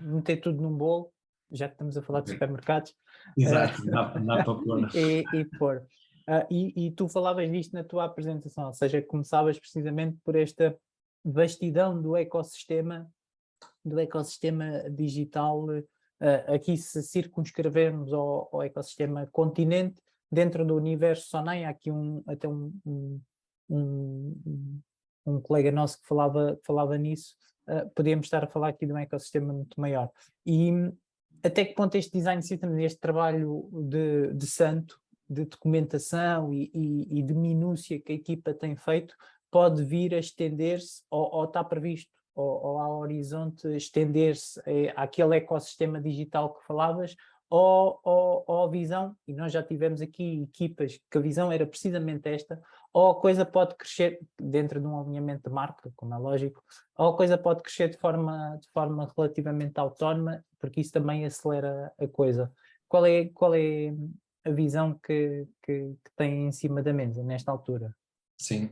S1: meter tudo num bolo, já que estamos a falar de supermercados.
S2: Exato, dá para pôr.
S1: E pôr. E tu falavas disto na tua apresentação, ou seja, começavas precisamente por esta vastidão do ecossistema digital. Aqui, se circunscrevermos ao ecossistema continente, dentro do universo Sonai, há aqui até um colega nosso que falava nisso. Podíamos estar a falar aqui de um ecossistema muito maior. E até que ponto este design system, este trabalho de santo, de documentação e de minúcia que a equipa tem feito, pode vir a estender-se, ou está previsto, ou ao horizonte estender-se àquele ecossistema digital que falavas, ou a visão, e nós já tivemos aqui equipas que a visão era precisamente esta, ou a coisa pode crescer dentro de um alinhamento de marca, como é lógico, ou a coisa pode crescer de forma relativamente autónoma, porque isso também acelera a coisa. Qual é a visão que tem em cima da mesa nesta altura?
S2: Sim,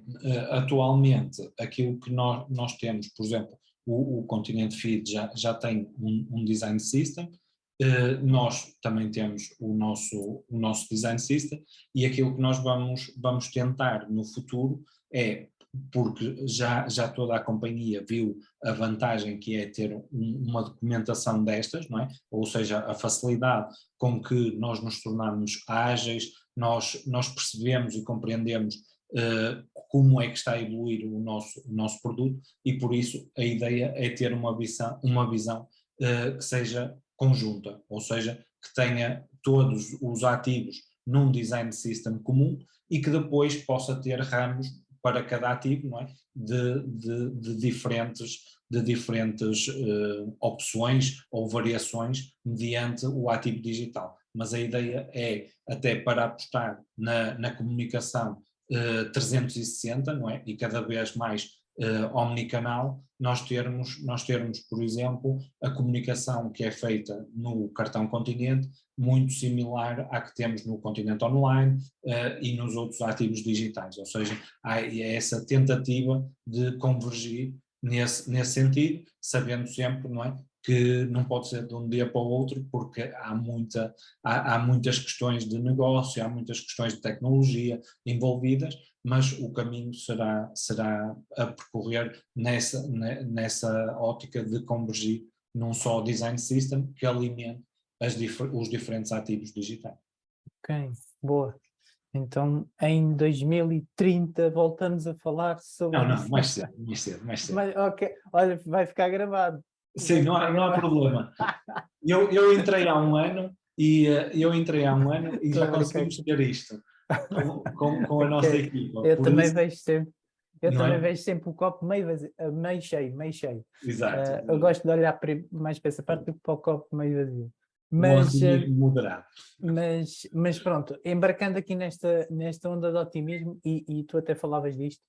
S2: atualmente aquilo que nós temos, por exemplo, o Continente Feed já tem um design system, nós também temos o nosso design system, e aquilo que nós vamos tentar no futuro é, porque já toda a companhia viu a vantagem que é ter uma documentação destas, não é? Ou seja, a facilidade com que nós nos tornamos ágeis, nós percebemos e compreendemos como é que está a evoluir o nosso produto, e por isso a ideia é ter uma visão que seja conjunta, ou seja, que tenha todos os ativos num design system comum e que depois possa ter ramos para cada ativo, não é? de diferentes opções ou variações mediante o ativo digital. Mas a ideia é, até para apostar na comunicação 360, não é? E cada vez mais omnicanal, nós termos, por exemplo, a comunicação que é feita no cartão Continente, muito similar à que temos no Continente Online e nos outros ativos digitais, ou seja, há essa tentativa de convergir nesse sentido, sabendo sempre, não é, que não pode ser de um dia para o outro, porque há muitas questões de negócio, há muitas questões de tecnologia envolvidas, mas o caminho será a percorrer nessa ótica de convergir num só design system que alimente os diferentes ativos digitais.
S1: Ok, boa. Então, em 2030 voltamos a falar sobre
S2: Não,
S1: isso.
S2: mais cedo.
S1: Mas, ok, olha, vai ficar gravado.
S2: Sim, não há problema. Eu entrei há um ano e já conseguimos ter isto com a nossa equipa.
S1: Eu também
S2: isso,
S1: vejo sempre.
S2: é?
S1: Vejo sempre o copo meio vazio, meio cheio.
S2: Exato.
S1: Eu gosto de olhar mais para essa parte do que para o copo meio vazio.
S2: Um otimismo moderado.
S1: Mas pronto, embarcando aqui nesta onda de otimismo, e tu até falavas disto,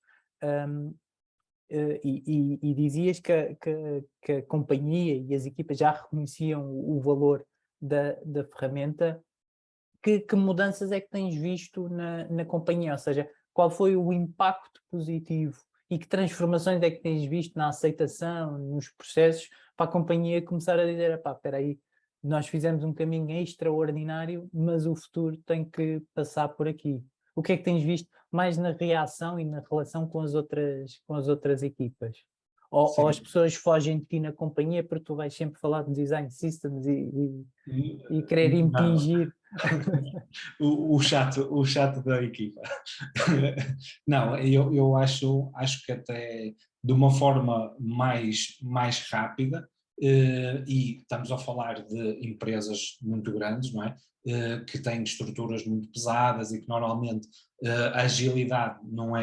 S1: e dizias que a companhia e as equipas já reconheciam o valor da ferramenta. Que mudanças é que tens visto na companhia? Ou seja, qual foi o impacto positivo e que transformações é que tens visto na aceitação, nos processos, para a companhia começar a dizer, espera aí, nós fizemos um caminho extraordinário, mas o futuro tem que passar por aqui. O que é que tens visto mais na reação e na relação com as outras equipas? Ou as pessoas fogem de ti na companhia porque tu vais sempre falar de design systems e querer impingir?
S2: o chato da equipa. Não, eu acho que até de uma forma mais rápida, e estamos a falar de empresas muito grandes, não é? Que têm estruturas muito pesadas e que normalmente a agilidade não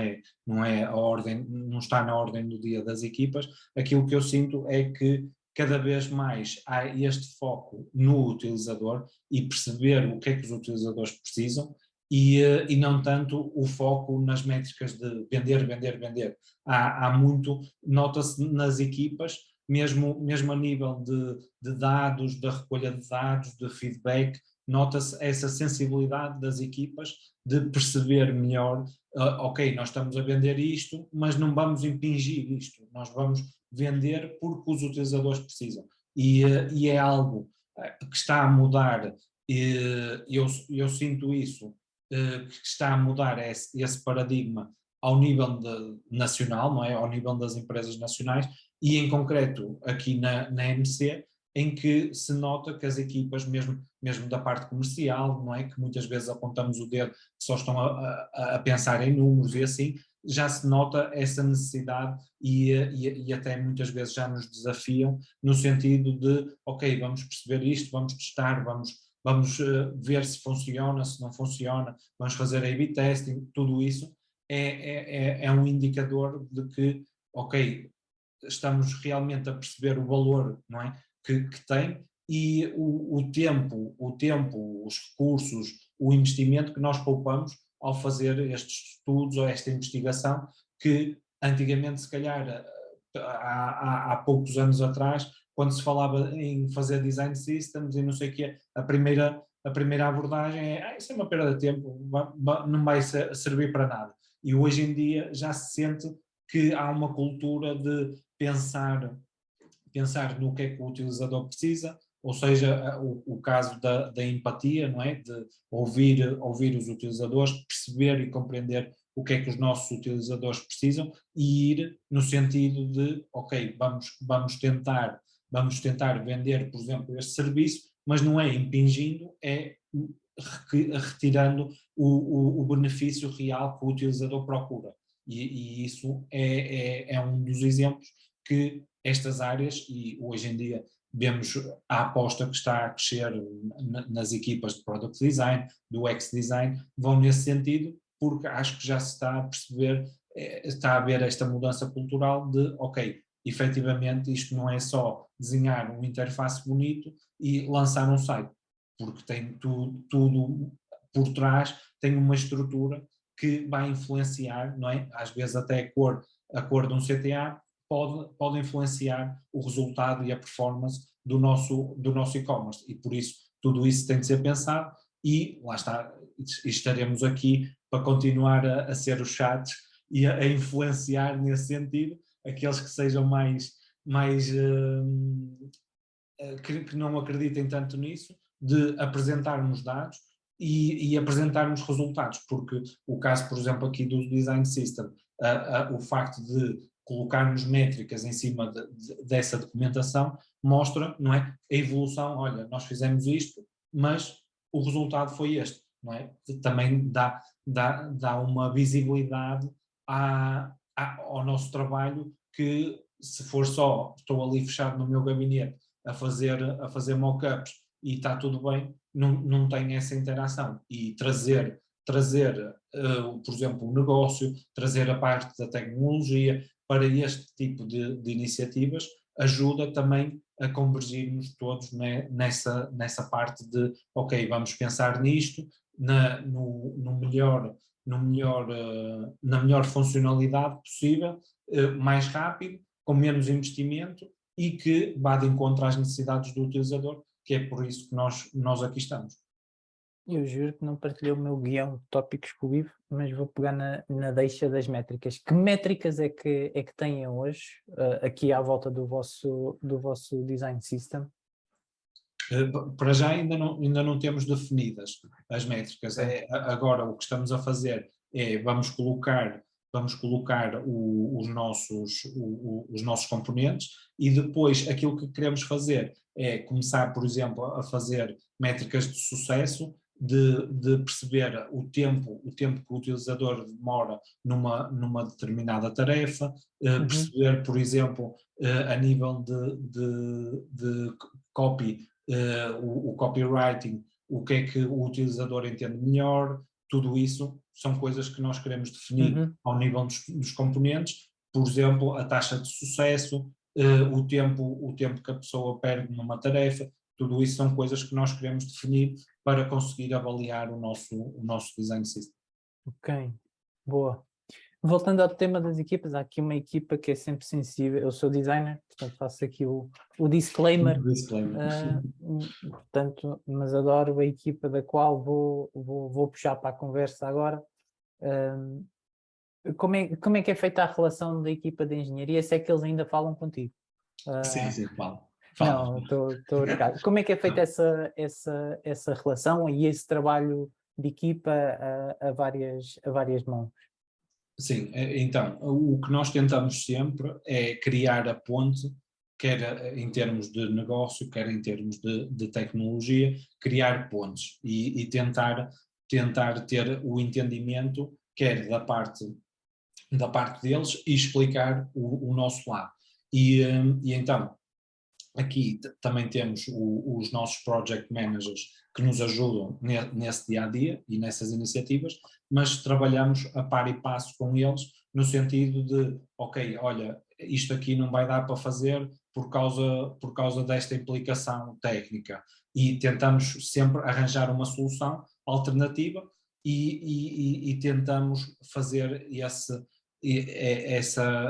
S2: está na ordem do dia das equipas. Aquilo que eu sinto é que cada vez mais há este foco no utilizador e perceber o que é que os utilizadores precisam e não tanto o foco nas métricas de vender, vender, vender. Há muito, nota-se nas equipas, mesmo a nível de dados, da recolha de dados, de feedback, nota-se essa sensibilidade das equipas de perceber melhor, ok, nós estamos a vender isto, mas não vamos impingir isto, nós vamos vender porque os utilizadores precisam. E é algo que está a mudar, eu sinto isso, que está a mudar esse paradigma ao nível nacional, não é? Ao nível das empresas nacionais e em concreto aqui na MC, em que se nota que as equipas, mesmo da parte comercial, não é? Que muitas vezes apontamos o dedo, que só estão a pensar em números e assim, já se nota essa necessidade e até muitas vezes já nos desafiam no sentido de, ok, vamos perceber isto, vamos testar, vamos ver se funciona, se não funciona, vamos fazer A/B testing, tudo isso é um indicador de que, ok, estamos realmente a perceber o valor, não é, que tem e o tempo, os recursos, o investimento que nós poupamos ao fazer estes estudos ou esta investigação que antigamente, se calhar, há poucos anos atrás, quando se falava em fazer design systems e não sei o quê, a primeira abordagem é isso é uma perda de tempo, não vai servir para nada. E hoje em dia já se sente que há uma cultura de pensar no que é que o utilizador precisa, ou seja, o caso da empatia, não é? De ouvir os utilizadores, perceber e compreender o que é que os nossos utilizadores precisam e ir no sentido de, ok, vamos tentar vender, por exemplo, este serviço, mas não é impingindo, é retirando o benefício real que o utilizador procura. E isso é um dos exemplos que estas áreas, e hoje em dia vemos a aposta que está a crescer nas equipas de Product Design, do UX Design, vão nesse sentido, porque acho que já se está a perceber, está a haver esta mudança cultural de, ok, efetivamente isto não é só desenhar uma interface bonito e lançar um site, porque tem tudo por trás, tem uma estrutura que vai influenciar, não é? Às vezes até a cor de um CTA pode influenciar o resultado e a performance do nosso e-commerce e por isso tudo isso tem de ser pensado e lá está, estaremos aqui para continuar a ser os chatos e a influenciar nesse sentido aqueles que sejam mais que não acreditem tanto nisso, de apresentarmos dados e apresentarmos resultados, porque o caso, por exemplo, aqui do Design System, o facto de colocarmos métricas em cima dessa documentação mostra, não é, a evolução, olha, nós fizemos isto, mas o resultado foi este, não é? Também dá uma visibilidade ao nosso trabalho que se for só, estou ali fechado no meu gabinete a fazer mock-ups e está tudo bem, não tem essa interação. E trazer por exemplo, o negócio, trazer a parte da tecnologia para este tipo de iniciativas ajuda também a convergirmos todos nessa parte de, ok, vamos pensar nisto, na melhor funcionalidade possível, mais rápido, com menos investimento e que vá de encontro às necessidades do utilizador, que é por isso que nós aqui estamos.
S1: Eu juro que não partilhei o meu guião de tópicos com o Ivo, mas vou pegar na deixa das métricas. Que métricas é que têm hoje, aqui à volta do vosso design system?
S2: Para já ainda não temos definidas as métricas. Agora o que estamos a fazer é vamos colocar os nossos componentes e depois aquilo que queremos fazer é começar, por exemplo, a fazer métricas de sucesso, de perceber o tempo que o utilizador demora numa determinada tarefa, perceber, por exemplo, a nível de copy, o copywriting, o que é que o utilizador entende melhor, tudo isso são coisas que nós queremos definir ao nível dos componentes, por exemplo, a taxa de sucesso, o tempo que a pessoa perde numa tarefa, tudo isso são coisas que nós queremos definir para conseguir avaliar o nosso design system.
S1: Ok, boa. Voltando ao tema das equipas, há aqui uma equipa que é sempre sensível. Eu sou designer, portanto faço aqui o disclaimer. Portanto, mas adoro a equipa da qual vou puxar para a conversa agora. Como é que é feita a relação da equipa de engenharia, se é que eles ainda falam contigo?
S2: Sim, falo.
S1: Não, estou a brincar. Como é que é feita essa relação e esse trabalho de equipa a várias mãos?
S2: Sim, então, o que nós tentamos sempre é criar a ponte, quer em termos de negócio, quer em termos de tecnologia, criar pontes e tentar ter o entendimento, quer da parte deles, e explicar o nosso lado. E então, aqui também temos os nossos project managers que nos ajudam nesse dia-a-dia e nessas iniciativas, mas trabalhamos a par e passo com eles no sentido de, ok, olha, isto aqui não vai dar para fazer por causa desta implicação técnica, e tentamos sempre arranjar uma solução alternativa e tentamos fazer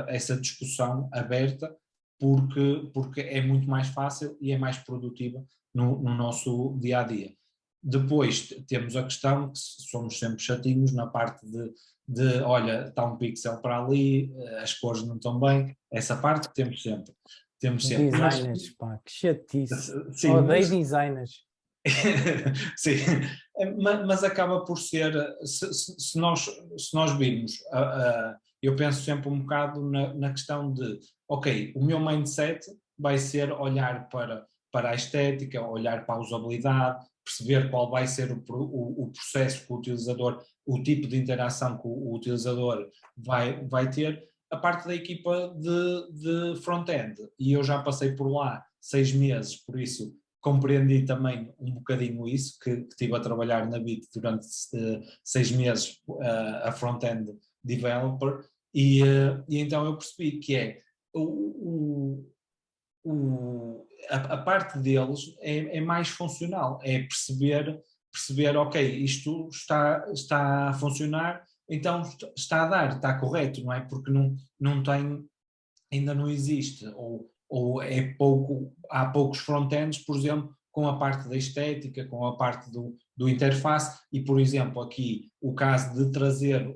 S2: essa discussão aberta, porque é muito mais fácil e é mais produtiva no nosso dia-a-dia. Depois temos a questão que somos sempre chatinhos na parte de olha, está um pixel para ali, as cores não estão bem, essa parte temos sempre.
S1: Designers, pá, que chatice.
S2: Sim,
S1: Odeio designers.
S2: sim, mas acaba por ser, se nós virmos, eu penso sempre um bocado na questão de, ok, o meu mindset vai ser olhar para a estética, olhar para a usabilidade, perceber qual vai ser o processo que o utilizador, o tipo de interação que o utilizador vai ter. A parte da equipa de front-end, e eu já passei por lá 6 meses, por isso compreendi também um bocadinho isso, que estive a trabalhar na Bit durante 6 meses a front-end developer, e então eu percebi que a parte deles é mais funcional, é perceber, ok, isto está a funcionar, então está a dar, está correto, não é? Porque não tem, ainda não existe, ou é pouco, há poucos front-ends, por exemplo, com a parte da estética, com a parte do interface, e por exemplo aqui o caso de trazer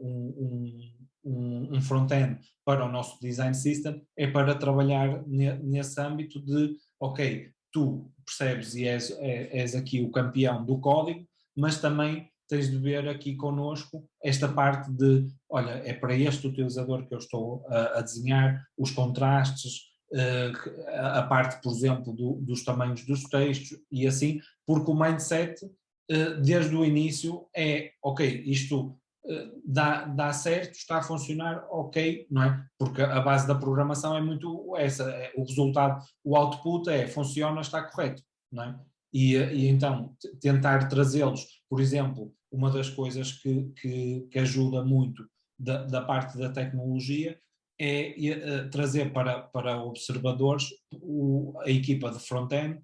S2: um front-end para o nosso design system é para trabalhar nesse âmbito de, ok, tu percebes e és aqui o campeão do código, mas também tens de ver aqui connosco esta parte de, olha, é para este utilizador que eu estou a desenhar, os contrastes, a parte, por exemplo, dos tamanhos dos textos e assim, porque o mindset desde o início é, ok, isto dá certo, está a funcionar, ok, não é? Porque a base da programação é muito essa, o resultado, o output funciona, está correto, não é? E então tentar trazê-los, por exemplo, uma das coisas que ajuda muito da parte da tecnologia é trazer para observadores a equipa de front-end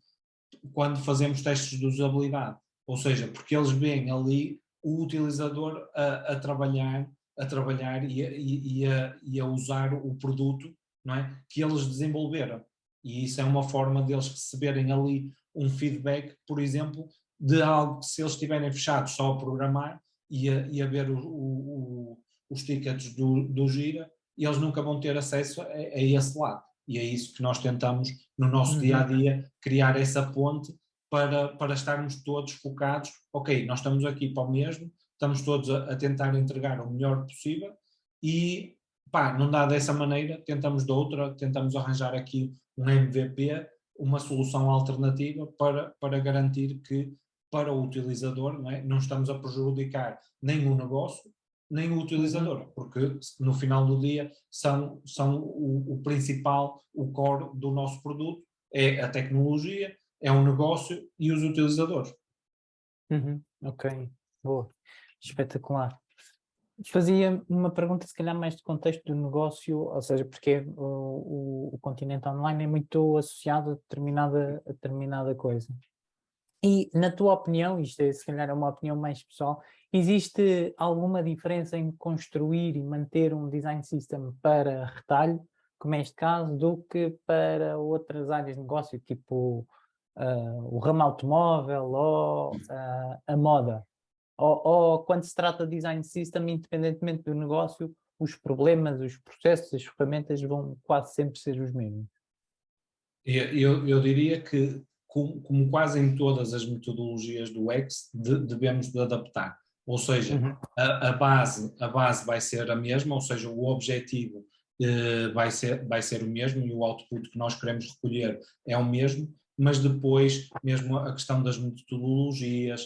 S2: quando fazemos testes de usabilidade, ou seja, porque eles veem ali o utilizador a trabalhar e a usar o produto, não é, que eles desenvolveram, e isso é uma forma deles receberem ali um feedback, por exemplo, de algo que, se eles estiverem fechados só a programar e a ver os tickets do Gira, e eles nunca vão ter acesso a esse lado. E é isso que nós tentamos no nosso dia-a-dia, criar essa ponte para estarmos todos focados, ok, nós estamos aqui para o mesmo, estamos todos a tentar entregar o melhor possível e, pá, não dá dessa maneira, tentamos de outra, tentamos arranjar aqui um MVP, uma solução alternativa para garantir que, para o utilizador, não estamos a prejudicar nem o negócio, nem o utilizador, porque no final do dia são o principal, o core do nosso produto, é a tecnologia, é o negócio e os utilizadores.
S1: Ok, boa, espetacular. Fazia uma pergunta, se calhar mais de contexto do negócio, ou seja, porque o Continente Online é muito associado a determinada coisa. E na tua opinião, isto é, se calhar é uma opinião mais pessoal, existe alguma diferença em construir e manter um design system para retalho, como é este caso, do que para outras áreas de negócio, tipo o ramo automóvel ou a moda? Ou quando se trata de design system, independentemente do negócio, os problemas, os processos, as ferramentas vão quase sempre ser os mesmos?
S2: Eu diria que, como quase em todas as metodologias do X, devemos de adaptar. Ou seja,
S1: Uhum.
S2: a base vai ser a mesma, ou seja, o objetivo vai ser o mesmo e o output que nós queremos recolher é o mesmo, mas depois, mesmo a questão das metodologias,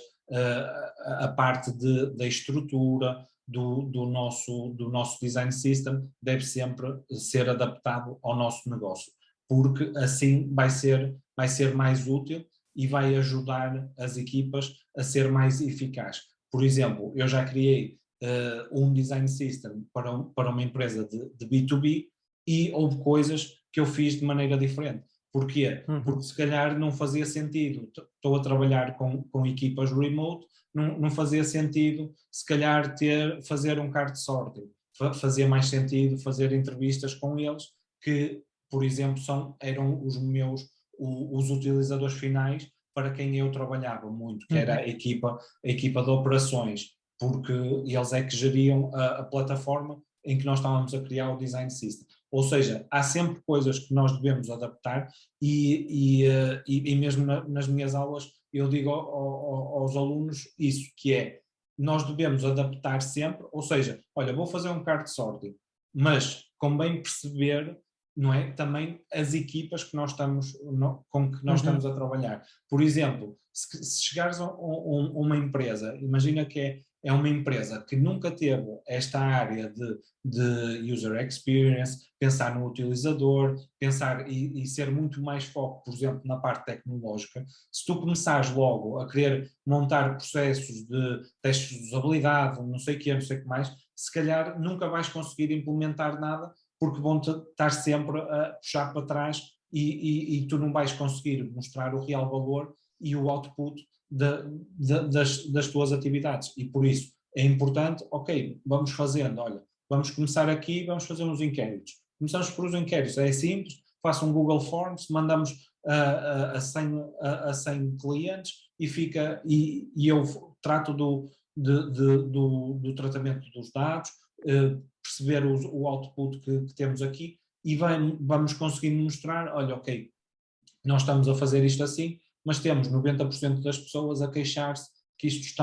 S2: a parte da estrutura do nosso design system deve sempre ser adaptado ao nosso negócio, porque assim vai ser mais útil e vai ajudar as equipas a ser mais eficaz. Por exemplo, eu já criei um design system para uma empresa de B2B e houve coisas que eu fiz de maneira diferente. Porquê? Porque se calhar não fazia sentido, estou a trabalhar com equipas remote, não fazia sentido se calhar fazer um card sorting, fazia mais sentido fazer entrevistas com eles que, por exemplo, eram os utilizadores finais para quem eu trabalhava muito, que era a equipa de operações, porque eles é que geriam a plataforma em que nós estávamos a criar o design system. Ou seja, há sempre coisas que nós devemos adaptar e mesmo nas minhas aulas eu digo aos alunos isso, que é, nós devemos adaptar sempre, ou seja, olha, vou fazer um card sorting, mas convém perceber, não é, também as equipas que nós estamos, com que nós estamos a trabalhar. Por exemplo, se chegares a uma empresa, imagina que é uma empresa que nunca teve esta área de user experience, pensar no utilizador, pensar e ser muito mais foco, por exemplo, na parte tecnológica. Se tu começares logo a querer montar processos de testes de usabilidade, não sei o que, não sei o que mais, se calhar nunca vais conseguir implementar nada, porque vão-te estar sempre a puxar para trás e tu não vais conseguir mostrar o real valor e o output das tuas atividades. E por isso é importante, ok, vamos fazendo, olha, vamos começar aqui, vamos fazer uns inquéritos. Começamos por os inquéritos, é simples, faça um Google Forms, mandamos a 100 clientes e eu trato do tratamento dos dados, perceber o output que temos aqui e vamos conseguindo mostrar, olha, ok, nós estamos a fazer isto assim, mas temos 90% das pessoas a queixar-se que que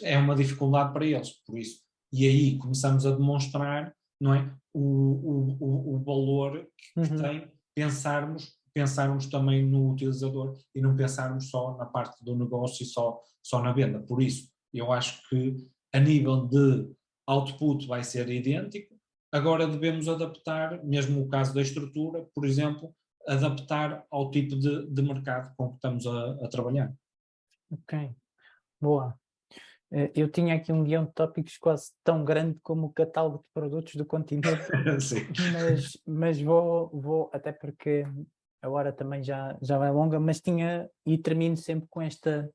S2: é uma dificuldade para eles, por isso. E aí começamos a demonstrar, não é, o valor que tem pensarmos também no utilizador e não pensarmos só na parte do negócio e só na venda. Por isso, eu acho que a nível de output vai ser idêntico, agora devemos adaptar, mesmo o caso da estrutura, por exemplo, adaptar ao tipo de mercado com que estamos a trabalhar.
S1: Ok, boa. Eu tinha aqui um guião de tópicos quase tão grande como o catálogo de produtos do continente,
S2: Sim.
S1: mas vou, até porque a hora também já vai longa, mas e termino sempre com esta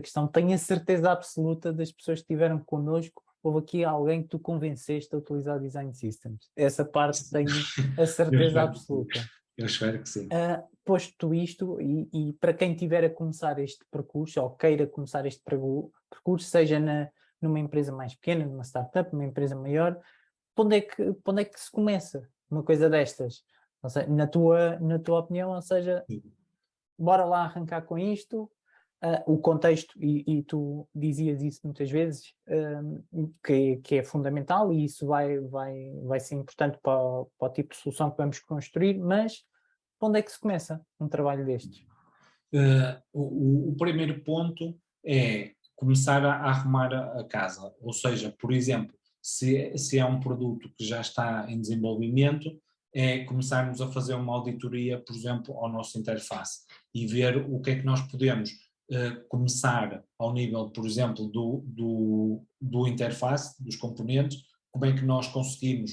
S1: questão. Tenho a certeza absoluta das pessoas que estiveram connosco, houve aqui alguém que tu convenceste a utilizar Design Systems. Essa parte tenho a certeza absoluta.
S2: Eu espero que sim.
S1: Posto isto, e para quem tiver a começar este percurso, ou queira começar este percurso, seja numa empresa mais pequena, numa startup, numa empresa maior, por onde é que se começa uma coisa destas? Ou seja, na tua opinião, ou seja, bora lá arrancar com isto, o contexto, e tu dizias isso muitas vezes, que é fundamental e isso vai ser importante para o tipo de solução que vamos construir, mas onde é que se começa um trabalho destes?
S2: O primeiro ponto é começar a arrumar a casa, ou seja, por exemplo, se é um produto que já está em desenvolvimento, é começarmos a fazer uma auditoria, por exemplo, ao nosso interface e ver o que é que nós podemos começar ao nível, por exemplo, do interface, dos componentes, como é que nós conseguimos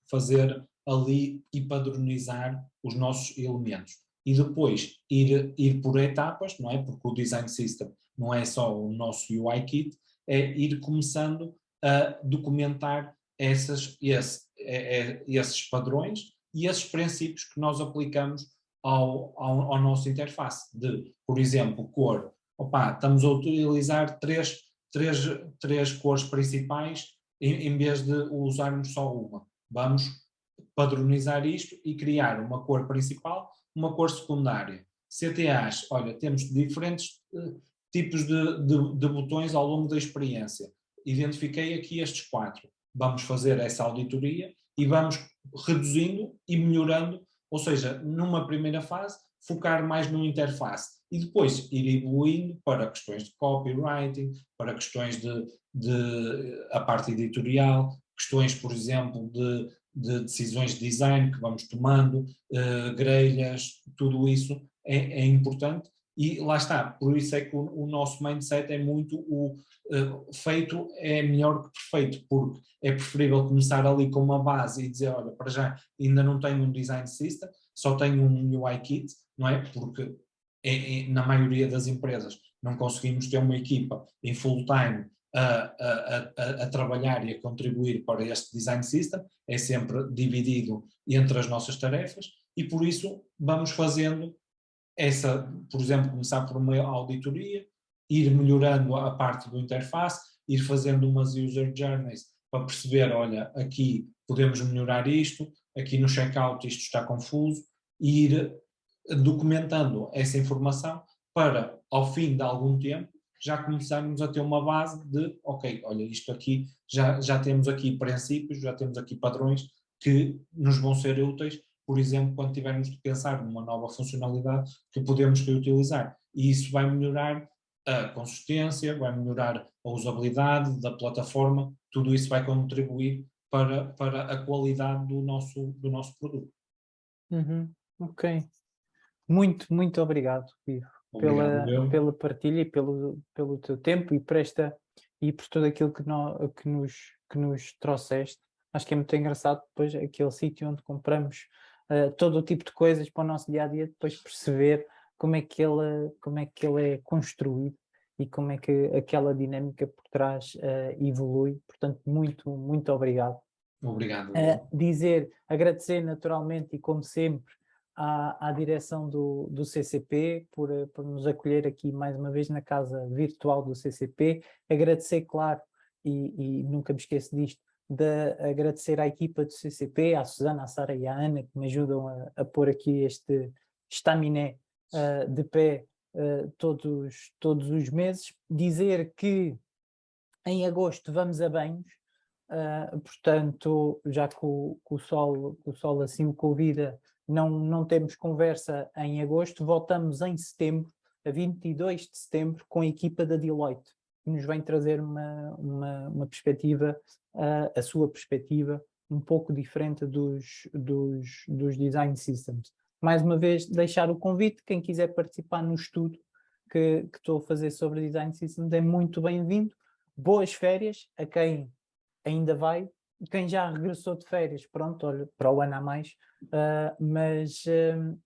S2: fazer ali e padronizar os nossos elementos. e depois ir por etapas, não é? Porque o Design System não é só o nosso UI Kit, é ir começando a documentar esses padrões e esses princípios que nós aplicamos ao nosso interface. Por exemplo, cor. Estamos a utilizar três cores principais em vez de usarmos só uma. Vamos padronizar isto e criar uma cor principal, uma cor secundária. CTAs, olha, temos diferentes tipos de botões ao longo da experiência. Identifiquei aqui estes 4. Vamos fazer essa auditoria e vamos reduzindo e melhorando, ou seja, numa primeira fase, focar mais no interface e depois ir evoluindo para questões de copywriting, para questões de a parte editorial, questões, por exemplo, de decisões de design que vamos tomando, grelhas, tudo isso é importante. E lá está, por isso é que o nosso mindset é muito feito é melhor que perfeito, porque é preferível começar ali com uma base e dizer, olha, para já ainda não tenho um design system, só tenho um UI kit, não é? Porque na maioria das empresas não conseguimos ter uma equipa em full time a trabalhar e a contribuir para este design system, é sempre dividido entre as nossas tarefas e por isso vamos fazendo por exemplo, começar por uma auditoria, ir melhorando a parte do interface, ir fazendo umas user journeys para perceber, olha, aqui podemos melhorar isto, aqui no checkout isto está confuso, e ir documentando essa informação para, ao fim de algum tempo, já começarmos a ter uma base de, ok, olha, isto aqui, já temos aqui princípios, já temos aqui padrões que nos vão ser úteis, por exemplo, quando tivermos de pensar numa nova funcionalidade que podemos reutilizar. E isso vai melhorar a consistência, vai melhorar a usabilidade da plataforma, tudo isso vai contribuir para a qualidade do nosso produto.
S1: Ok. Muito obrigado, Ivo, pela partilha e pelo teu tempo e por tudo aquilo que nos trouxeste. Acho que é muito engraçado depois aquele sítio onde compramos todo o tipo de coisas para o nosso dia-a-dia, depois perceber como é que ele é construído e como é que aquela dinâmica por trás evolui. Portanto, muito obrigado.
S2: Obrigado.
S1: Agradecer naturalmente e como sempre à direção do CCP por nos acolher aqui mais uma vez na casa virtual do CCP. Agradecer, claro, e nunca me esqueço disto, de agradecer à equipa do CCP, à Susana, à Sara e à Ana, que me ajudam a pôr aqui este estaminé de pé todos os meses. Dizer que em agosto vamos a banhos, portanto, já que o sol assim o convida, não temos conversa em agosto, voltamos em setembro, a 22 de setembro, com a equipa da Deloitte, que nos vem trazer uma perspectiva, a sua perspectiva, um pouco diferente dos design systems. Mais uma vez, deixar o convite, quem quiser participar no estudo que estou a fazer sobre design systems é muito bem-vindo. Boas férias a quem ainda vai, quem já regressou de férias, pronto, olha, para o ano a mais, mas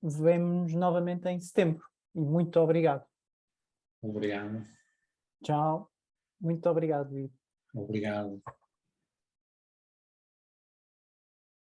S1: vemo-nos novamente em setembro e muito obrigado.
S2: Obrigado.
S1: Tchau, muito obrigado, Ivo.
S2: Obrigado.